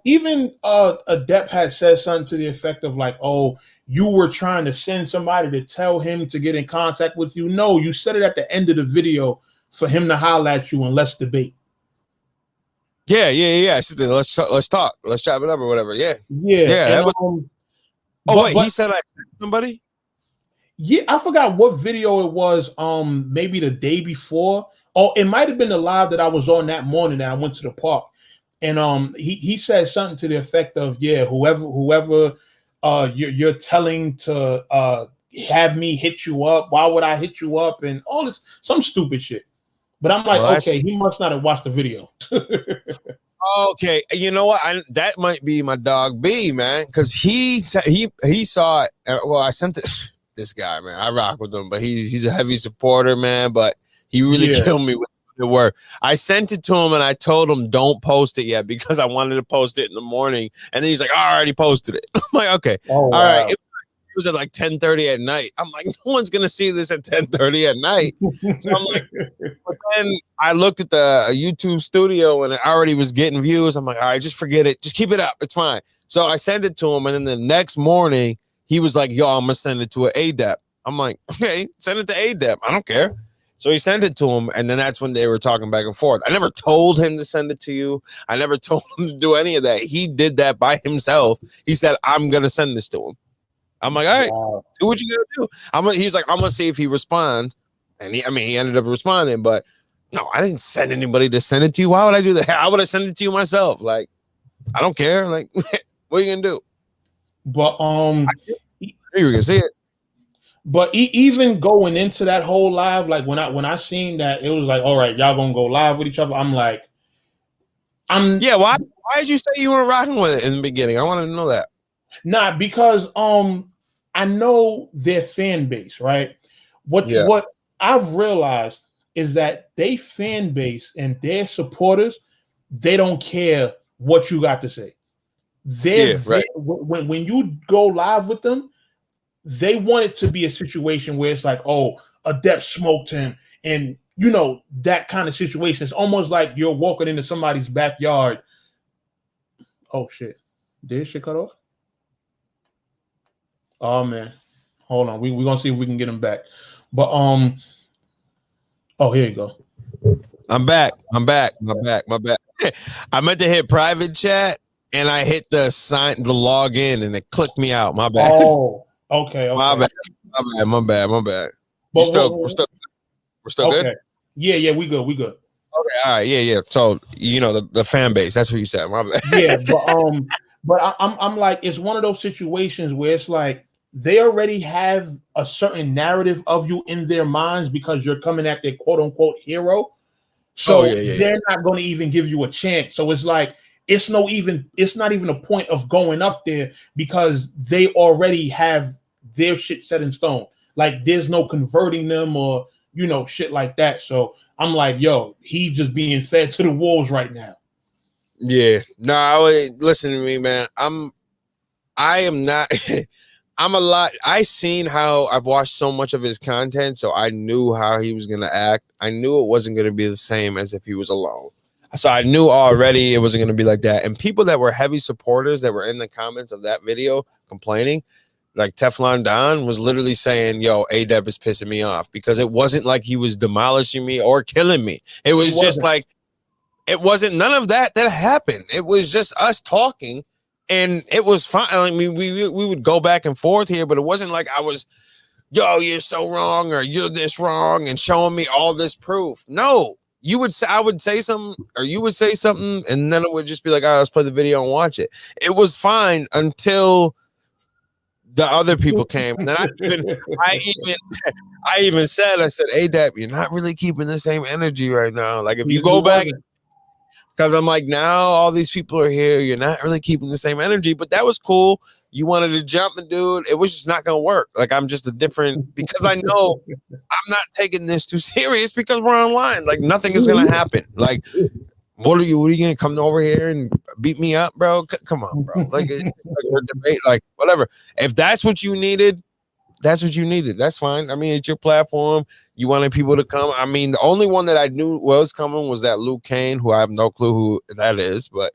even Adept had said something to the effect of like, oh, you were trying to send somebody to tell him to get in contact with you. No, you said it at the end of the video for him to holler at you and let's debate. Yeah. Let's talk. Let's chop it up or whatever. Yeah. And, he said I sent somebody? Yeah, I forgot what video it was. Maybe the day before. Oh, it might have been the live that I was on that morning that I went to the park. And he said something to the effect of, yeah, whoever you're telling to have me hit you up, why would I hit you up, and all this some stupid shit. But I'm like, okay, he must not have watched the video. Okay, you know what? That might be my dog B, man, because he saw it. Well, I sent it. This guy, man, I rock with him, but he's a heavy supporter, man. But he really killed me with the work. I sent it to him and I told him don't post it yet because I wanted to post it in the morning. And then he's like, oh, I already posted it. I'm like, okay, all right. It was at like 10:30 at night. I'm like, no one's gonna see this at 10:30 at night. So I'm like, but then I looked at the YouTube studio and it already was getting views. I'm like, all right, just forget it. Just keep it up. It's fine. So I sent it to him, and then the next morning he was like, yo, I'm gonna send it to an ADAP. I'm like, okay, send it to ADAP. I don't care. So he sent it to him, and then that's when they were talking back and forth. I never told him to send it to you. I never told him to do any of that. He did that by himself. He said, I'm gonna send this to him. I'm like, all right, do what you gotta do. He's like, I'm gonna see if he responds. And he ended up responding, but no, I didn't send anybody to send it to you. Why would I do that? I would have sent it to you myself. Like, I don't care. Like, what are you gonna do? But you were gonna see it. But even going into that whole live, like when I seen that, it was like, all right, y'all gonna go live with each other. I'm like, why did you say you were rocking with it in the beginning? I wanted to know that. Nah, because I know their fan base, right? What I've realized is that they fan base and their supporters, they don't care what you got to say. When you go live with them, they want it to be a situation where it's like, oh, Adept smoked him, and you know, that kind of situation. It's almost like you're walking into somebody's backyard. Oh shit, did shit cut off? Oh man, hold on. We're gonna see if we can get him back. But oh, here you go. I'm back. My bad. I meant to hit private chat and I hit the log in and it clicked me out. My bad. Oh, okay. My bad. We're still okay. good? Yeah, we good. Okay, all right, yeah. So the fan base, that's what you said. My bad. Yeah, but I'm like, it's one of those situations where it's like they already have a certain narrative of you in their minds because you're coming at their quote unquote hero. So they're not going to even give you a chance. So it's like it's not even a point of going up there because they already have their shit set in stone. Like there's no converting them or shit like that. So I'm like, yo, he just being fed to the wolves right now. Yeah. No, listen to me, man. I am not I'm a lot. I seen how I've watched so much of his content, so I knew how he was gonna act. I knew it wasn't gonna be the same as if he was alone. So I knew already it wasn't gonna be like that. And people that were heavy supporters that were in the comments of that video complaining, like Teflon Don was literally saying, yo, ADEP is pissing me off because it wasn't like he was demolishing me or killing me. It was just like, it wasn't none of that happened. It was just us talking. And it was fine. I mean, we would go back and forth here, but it wasn't like I was, yo, you're so wrong or you're this wrong and showing me all this proof. No, I would say something or you would say something and then it would just be like, all right, let's play the video and watch it. It was fine until the other people came. And then I even said, ADAP, you're not really keeping the same energy right now. Like if you go back. Because I'm like, now all these people are here. You're not really keeping the same energy, but that was cool. You wanted to jump and dude, it was just not going to work. Like I'm just a different, because I know I'm not taking this too serious because we're online. Like nothing is going to happen. Like, what are you going to come over here and beat me up, bro? Come on, bro. Like, we're debate, like whatever. If that's what you needed, that's what you needed. That's fine. I mean, it's your platform. You wanted people to come. I mean, the only one that I knew was coming was that Luke Kane, who I have no clue who that is, but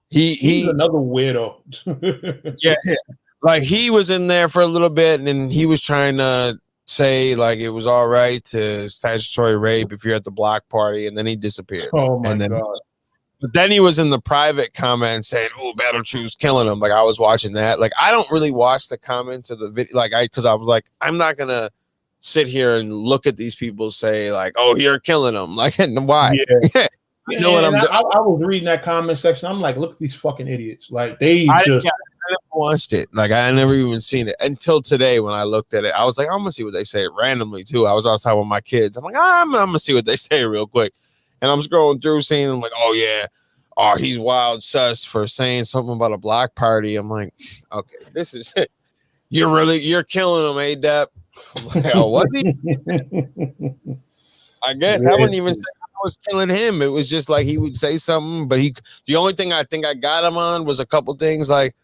he's another weirdo. yeah, like he was in there for a little bit, and then he was trying to say like it was all right to statutory rape if you're at the block party, and then he disappeared. Oh my god. But then he was in the private comment saying, "Oh, Battle Truth's killing him." Like I was watching that. Like I don't really watch the comments of the video, because I was like, I'm not gonna sit here and look at these people say like, "Oh, you're killing them." Like, why? Yeah. You know what I'm doing? I was reading that comment section. I'm like, look at these fucking idiots. Like I never watched it. Like I never even seen it until today when I looked at it. I was like, I'm gonna see what they say randomly too. I was outside with my kids. I'm like, I'm gonna see what they say real quick. And I'm scrolling through seeing them like, oh yeah, oh he's wild sus for saying something about a block party. I'm like, okay, this is it. You're killing him, ADEP. Like, oh, was he? I guess I wouldn't even say I was killing him. It was just like he would say something, but the only thing I think I got him on was a couple things like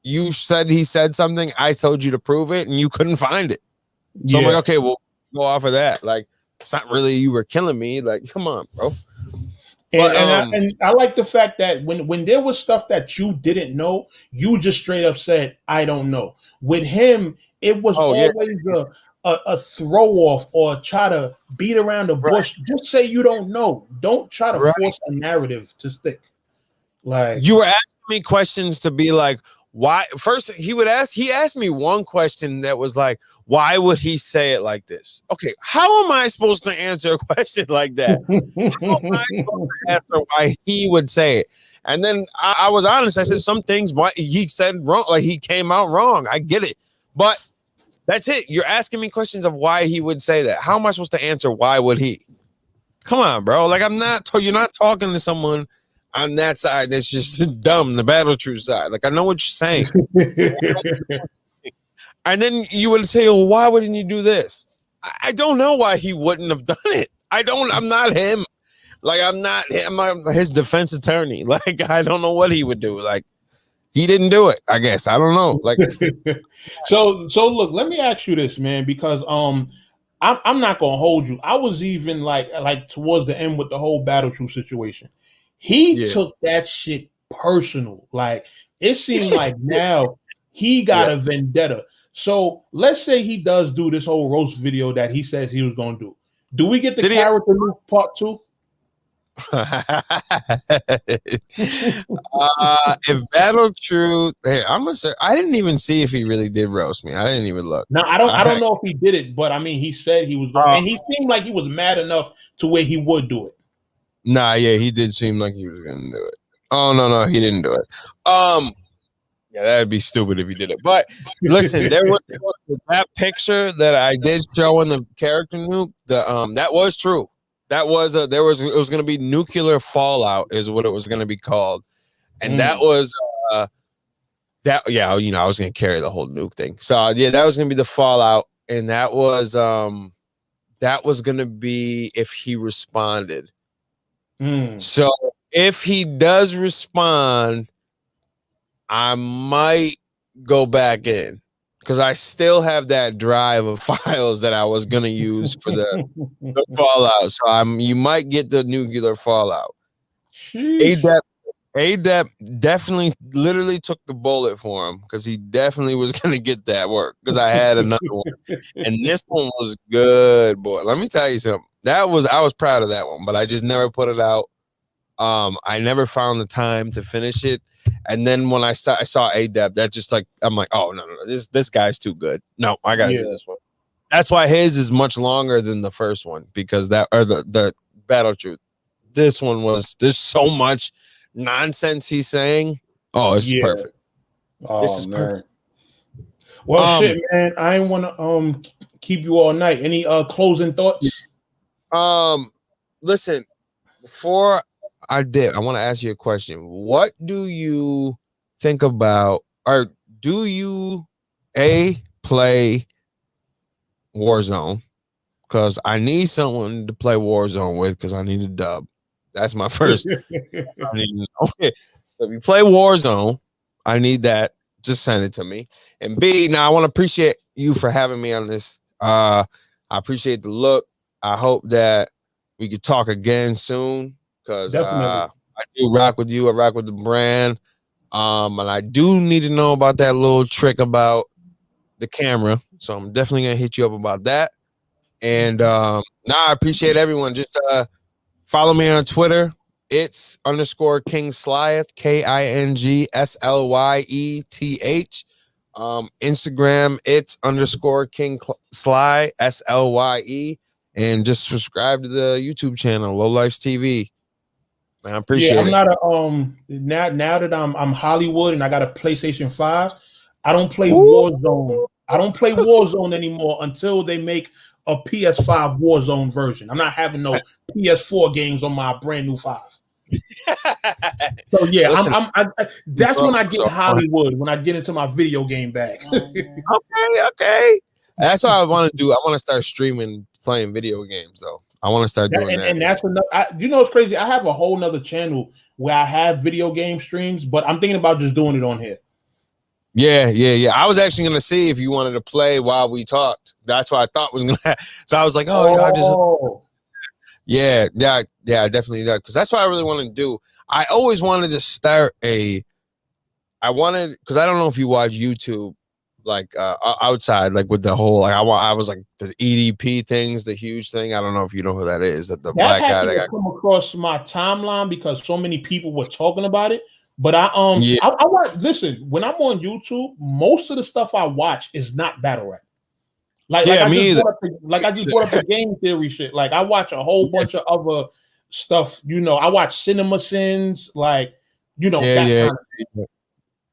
you said he said something, I told you to prove it, and you couldn't find it. So I'm like, okay, well, go off of that. Like, it's not really you were killing me. Like, come on, bro. And I like the fact that when there was stuff that you didn't know, you just straight up said, I don't know. With him, it was always a throw off or try to beat around the bush. Right. Just say you don't know. Don't try to force a narrative to stick. Like you were asking me questions to be like, why? First, he asked me one question that was like, why would he say it like this? Okay, how am I supposed to answer a question like that? How am I supposed to answer why he would say it? And then I was honest. I said some things he said wrong, like he came out wrong. I get it, but that's it. You're asking me questions of why he would say that. How am I supposed to answer why would he? Come on, bro. Like you're not talking to someone on that side that's just dumb, the Battle Truth side. Like I know what you're saying. And then you would say, well, why wouldn't you do this? I don't know why he wouldn't have done it. I'm not him. Like I'm not him. I'm his defense attorney. Like I don't know what he would do. Like he didn't do it, I guess. I don't know. Like so look, let me ask you this, man, because I'm not gonna hold you. I was even like towards the end with the whole Battle Truth situation. He took that shit personal. Like it seemed like now he got a vendetta. So let's say he does do this whole roast video that he says he was gonna do. Do we get the character nuke part 2? If Battle Truth, hey, I'm gonna say I didn't even see if he really did roast me. I didn't even look. No, I don't know if he did it, but I mean, he said he was going, and he seemed like he was mad enough to where he would do it. Nah, yeah, he did seem like he was gonna do it. Oh no, he didn't do it. Yeah, that'd be stupid if he did it. But listen, there was that picture that I did show in the character nuke. That was true. That was it was going to be nuclear fallout is what it was going to be called, and that was that. Yeah, you know, I was going to carry the whole nuke thing. So yeah, that was going to be the fallout, and that was going to be if he responded. So if he does respond, I might go back in because I still have that drive of files that I was gonna use for the fallout. So you might get the nuclear fallout. ADEP definitely literally took the bullet for him because he definitely was gonna get that work because I had another one. And this one was good, boy. Let me tell you something. I was proud of that one, but I just never put it out. I never found the time to finish it. And then when I saw ADEP, that just like I'm like, oh no, this guy's too good. No, I gotta do this one. That's why his is much longer than the first one because the Battle Truth. This one there's so much nonsense he's saying. Oh, it's perfect. Oh, this is man. perfect. Well, shit, man. I ain't want to keep you all night. Any closing thoughts? Listen, before I want to ask you a question. What do you think about, or do you play Warzone? Because I need someone to play Warzone with because I need a dub. That's my first. So if you play Warzone, I need that. Just send it to me. And B, now I want to appreciate you for having me on this. I appreciate the look. I hope that we could talk again soon. Because I do rock with you. I rock with the brand. And I do need to know about that little trick about the camera. So I'm definitely going to hit you up about that. And I appreciate everyone. Just follow me on Twitter. It's _King Slye, KINGSLYETH. Instagram, it's _King Slye, SLYE. And just subscribe to the YouTube channel, Low Lifes TV. I appreciate it. I'm not now that I'm Hollywood and I got a PlayStation 5, I don't play Warzone. I don't play Warzone anymore until they make a PS5 Warzone version. I'm not having no PS4 games on my brand new 5. So yeah, listen, that's when I get Hollywood, when I get into my video game bag. Okay. That's what I want to do. I want to start streaming, playing video games though. I want to start doing that. And that's enough. You know, it's crazy. I have a whole nother channel where I have video game streams, but I'm thinking about just doing it on here. Yeah. I was actually going to see if you wanted to play while we talked. That's what I thought was going to happen. So I was like, I just. Yeah, definitely. Because that's what I really want to do. I always wanted to start because I don't know if you watch YouTube, like outside, like with the whole, like I was like the EDP things, the huge thing. I don't know if you know who that is. That black guy that come across my timeline because so many people were talking about it. But I watch. Listen, when I'm on YouTube, most of the stuff I watch is not battle rap. I just brought up the game theory shit. Like I watch a whole bunch of other stuff. You know, I watch Cinema Sins. Like, you know, kind of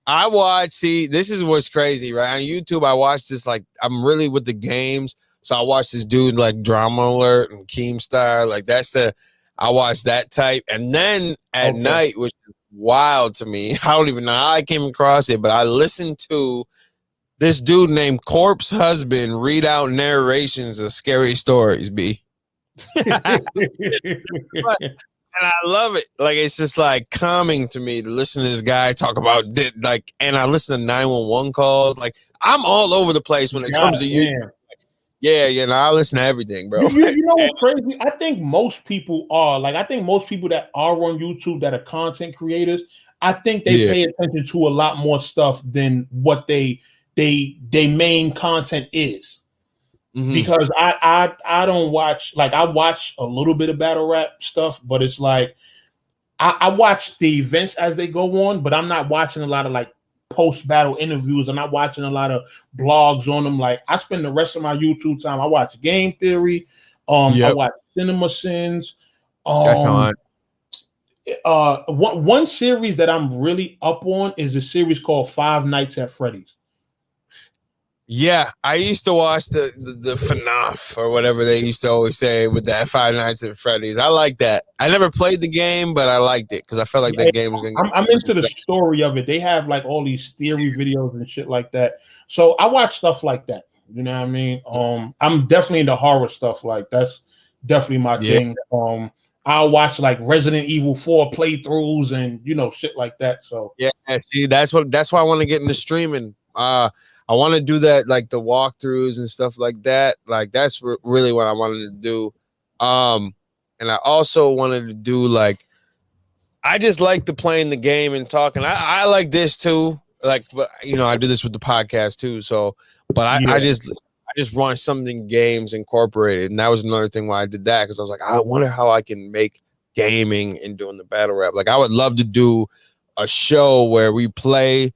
I watch. See, this is what's crazy, right? On YouTube, I watch this. Like, I'm really with the games, so I watch this dude like Drama Alert and Keemstar. Like I watch that type, and then at night, which is wild to me. I don't even know how I came across it, but I listened to this dude named Corpse Husband read out narrations of scary stories, B. And I love it. Like, it's just like calming to me to listen to this guy talk about and I listen to 911 calls. Like, I'm all over the place when it comes to you. Yeah, no, I listen to everything, bro. You know what's crazy? I think most people are like, I think most people that are on YouTube that are content creators, I think they pay attention to a lot more stuff than what they main content is. because I don't watch, like, I watch a little bit of battle rap stuff, but it's like I watch the events as they go on, but I'm not watching a lot of like post battle interviews. I'm not watching a lot of blogs on them. Like, I spend the rest of my YouTube time. I watch Game Theory. I watch Cinema Sins. That's how one series that I'm really up on is a series called Five Nights at Freddy's. Yeah, I used to watch the FNAF or whatever they used to always say with that Five Nights at Freddy's. I like that. I never played the game, but I liked it because I felt like that game was going to. I'm into the story of it. They have like all these theory videos and shit like that. So I watch stuff like that. You know what I mean? I'm definitely into horror stuff. Like, that's definitely my thing. I'll watch like Resident Evil 4 playthroughs and, you know, shit like that. So yeah, see, that's why I want to get into streaming. I want to do that, like the walkthroughs and stuff like that. Like, that's really what I wanted to do. And I also wanted to do, like, I just like to playing the game and talking. I like this too. Like, but you know, I do this with the podcast too. So, but I just want something games incorporated, and that was another thing why I did that, because I was like, I wonder how I can make gaming and doing the battle rap. Like, I would love to do a show where we play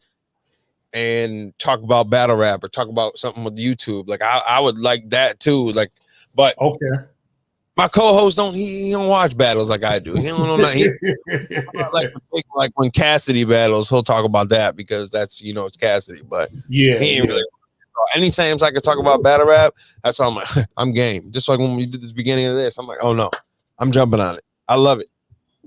and talk about battle rap or talk about something with YouTube. Like, I would like that too. Like, but okay, my co-host he don't watch battles like I do. He don't know nothing. Like when Cassidy battles, he'll talk about that because that's, you know, it's Cassidy. But he ain't really. Anytime I could talk about battle rap, that's all I'm like, I'm game. Just like when we did the beginning of this, I'm like, oh no, I'm jumping on it. I love it.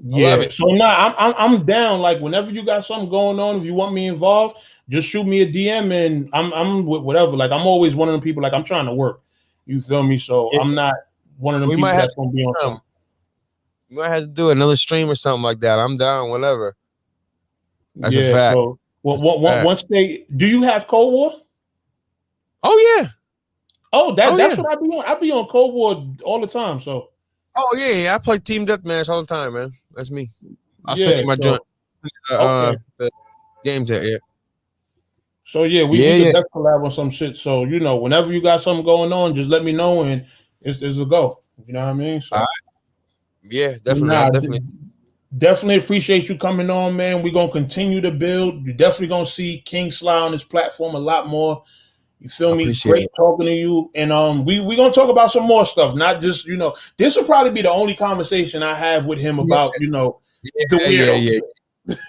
Love it. So now I'm down. Like, whenever you got something going on, if you want me involved, just shoot me a DM and I'm with whatever. Like, I'm always one of them people, like, I'm trying to work. You feel me? So I'm not one of them people that's gonna be on something. We might have to do another stream or something like that. I'm down, whatever. That's a fact. So, once do you have Cold War? Oh yeah. That's what I be on. I be on Cold War all the time. So. Oh yeah, I play Team Deathmatch all the time, man. That's me. I'll send you my joint. The games there, yeah. So we can collab on some shit. So, you know, whenever you got something going on, just let me know and it's a go. You know what I mean? So, all right. Yeah, definitely. Definitely appreciate you coming on, man. We're gonna continue to build. You're definitely gonna see King Slye on this platform a lot more. You feel me? Great talking to you. And we gonna talk about some more stuff. Not just, you know, this will probably be the only conversation I have with him about, you know, the weirdo.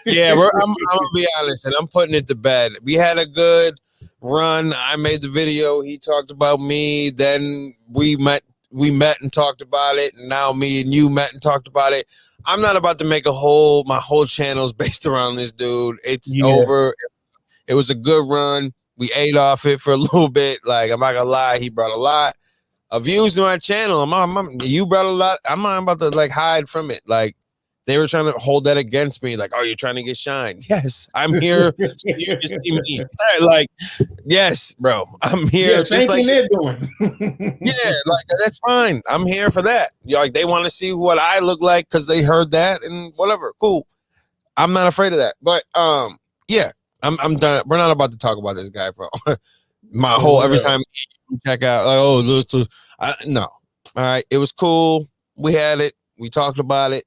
Yeah, I'm gonna be honest, and I'm putting it to bed. We had a good run. I made the video. He talked about me. Then we met and talked about it. And now me and you met and talked about it. I'm not about to make my whole channel is based around this dude. It's over. It was a good run. We ate off it for a little bit. Like, I'm not gonna lie, he brought a lot of views to my channel. You brought a lot. I'm not about to like hide from it. Like, they were trying to hold that against me. Like, oh, you're trying to get shine. Yes, I'm here. So you just see me. Like, yes, bro, I'm here. Just like they're doing. Yeah, like, that's fine. I'm here for that. Like, they want to see what I look like because they heard that and whatever. Cool. I'm not afraid of that. But yeah. I'm done. We're not about to talk about this guy, bro. Every time you check out, like, no. All right, it was cool. We had it. We talked about it.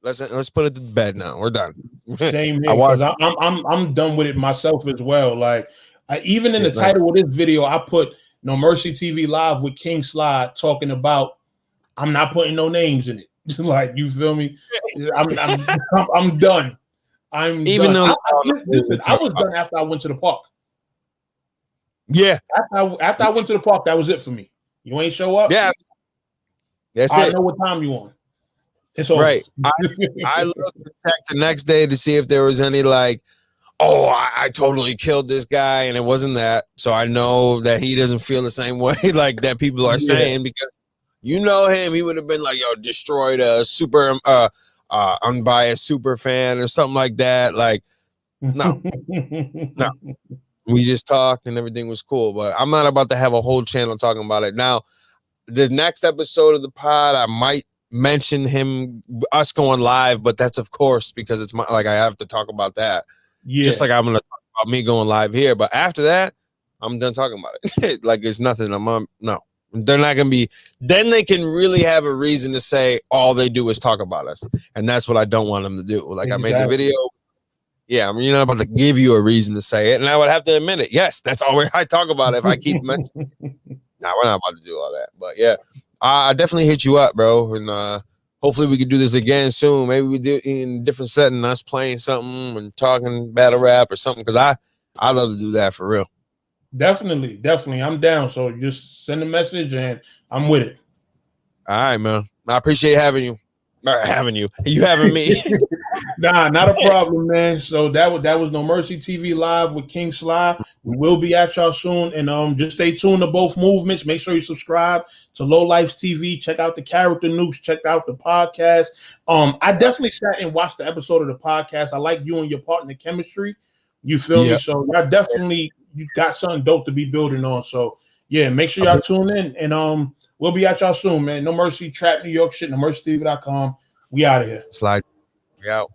Let's put it to bed now. We're done. Same here. I'm done with it myself as well. Like, even in the title of this video, I put No Mercy TV Live with King Slye talking about. I'm not putting no names in it. Like, you feel me? I'm done. Even though I was done after I went to the park. Yeah. After I went to the park, that was it for me. You ain't show up. Yeah. That's it. I know what time you on. It's over. Right. I looked back the next day to see if there was any like, oh, I totally killed this guy, and it wasn't that. So I know that he doesn't feel the same way like that people are saying, because you know him, he would have been like, yo, destroyed a super unbiased super fan or something like that. Like, no. We just talked and everything was cool, but I'm not about to have a whole channel talking about it. Now, the next episode of the pod, I might mention us going live, but that's of course because it's I have to talk about that. Yeah. Just like I'm gonna talk about me going live here. But after that, I'm done talking about it. Like, it's nothing. No, They're not going to be, then they can really have a reason to say all they do is talk about us. And that's what I don't want them to do. Like Exactly. I made the video. Yeah, I mean, you're not about to give you a reason to say it. And I would have to admit it. Yes, that's all I talk about if I keep mentioning. Nah, we're not about to do all that. But yeah, I definitely hit you up, bro. And hopefully we could do this again soon. Maybe we do in a different setting, us playing something and talking battle rap or something. Because I love to do that for real. Definitely. I'm down. So just send a message and I'm with it. All right, man. I appreciate having you. You having me. Nah, not a problem, man. So that was No Mercy TV Live with King Slye. We will be at y'all soon, and just stay tuned to both movements. Make sure you subscribe to Low Lifes TV. Check out the Character Nukes. Check out the podcast. I definitely sat and watched the episode of the podcast. I like you and your partner chemistry. You feel me? So y'all definitely you got something dope to be building on. So yeah, make sure y'all tune in, and we'll be at y'all soon, man. No Mercy, Trap New York shit. NoMercyTV.com. We out of here. Slye. We out.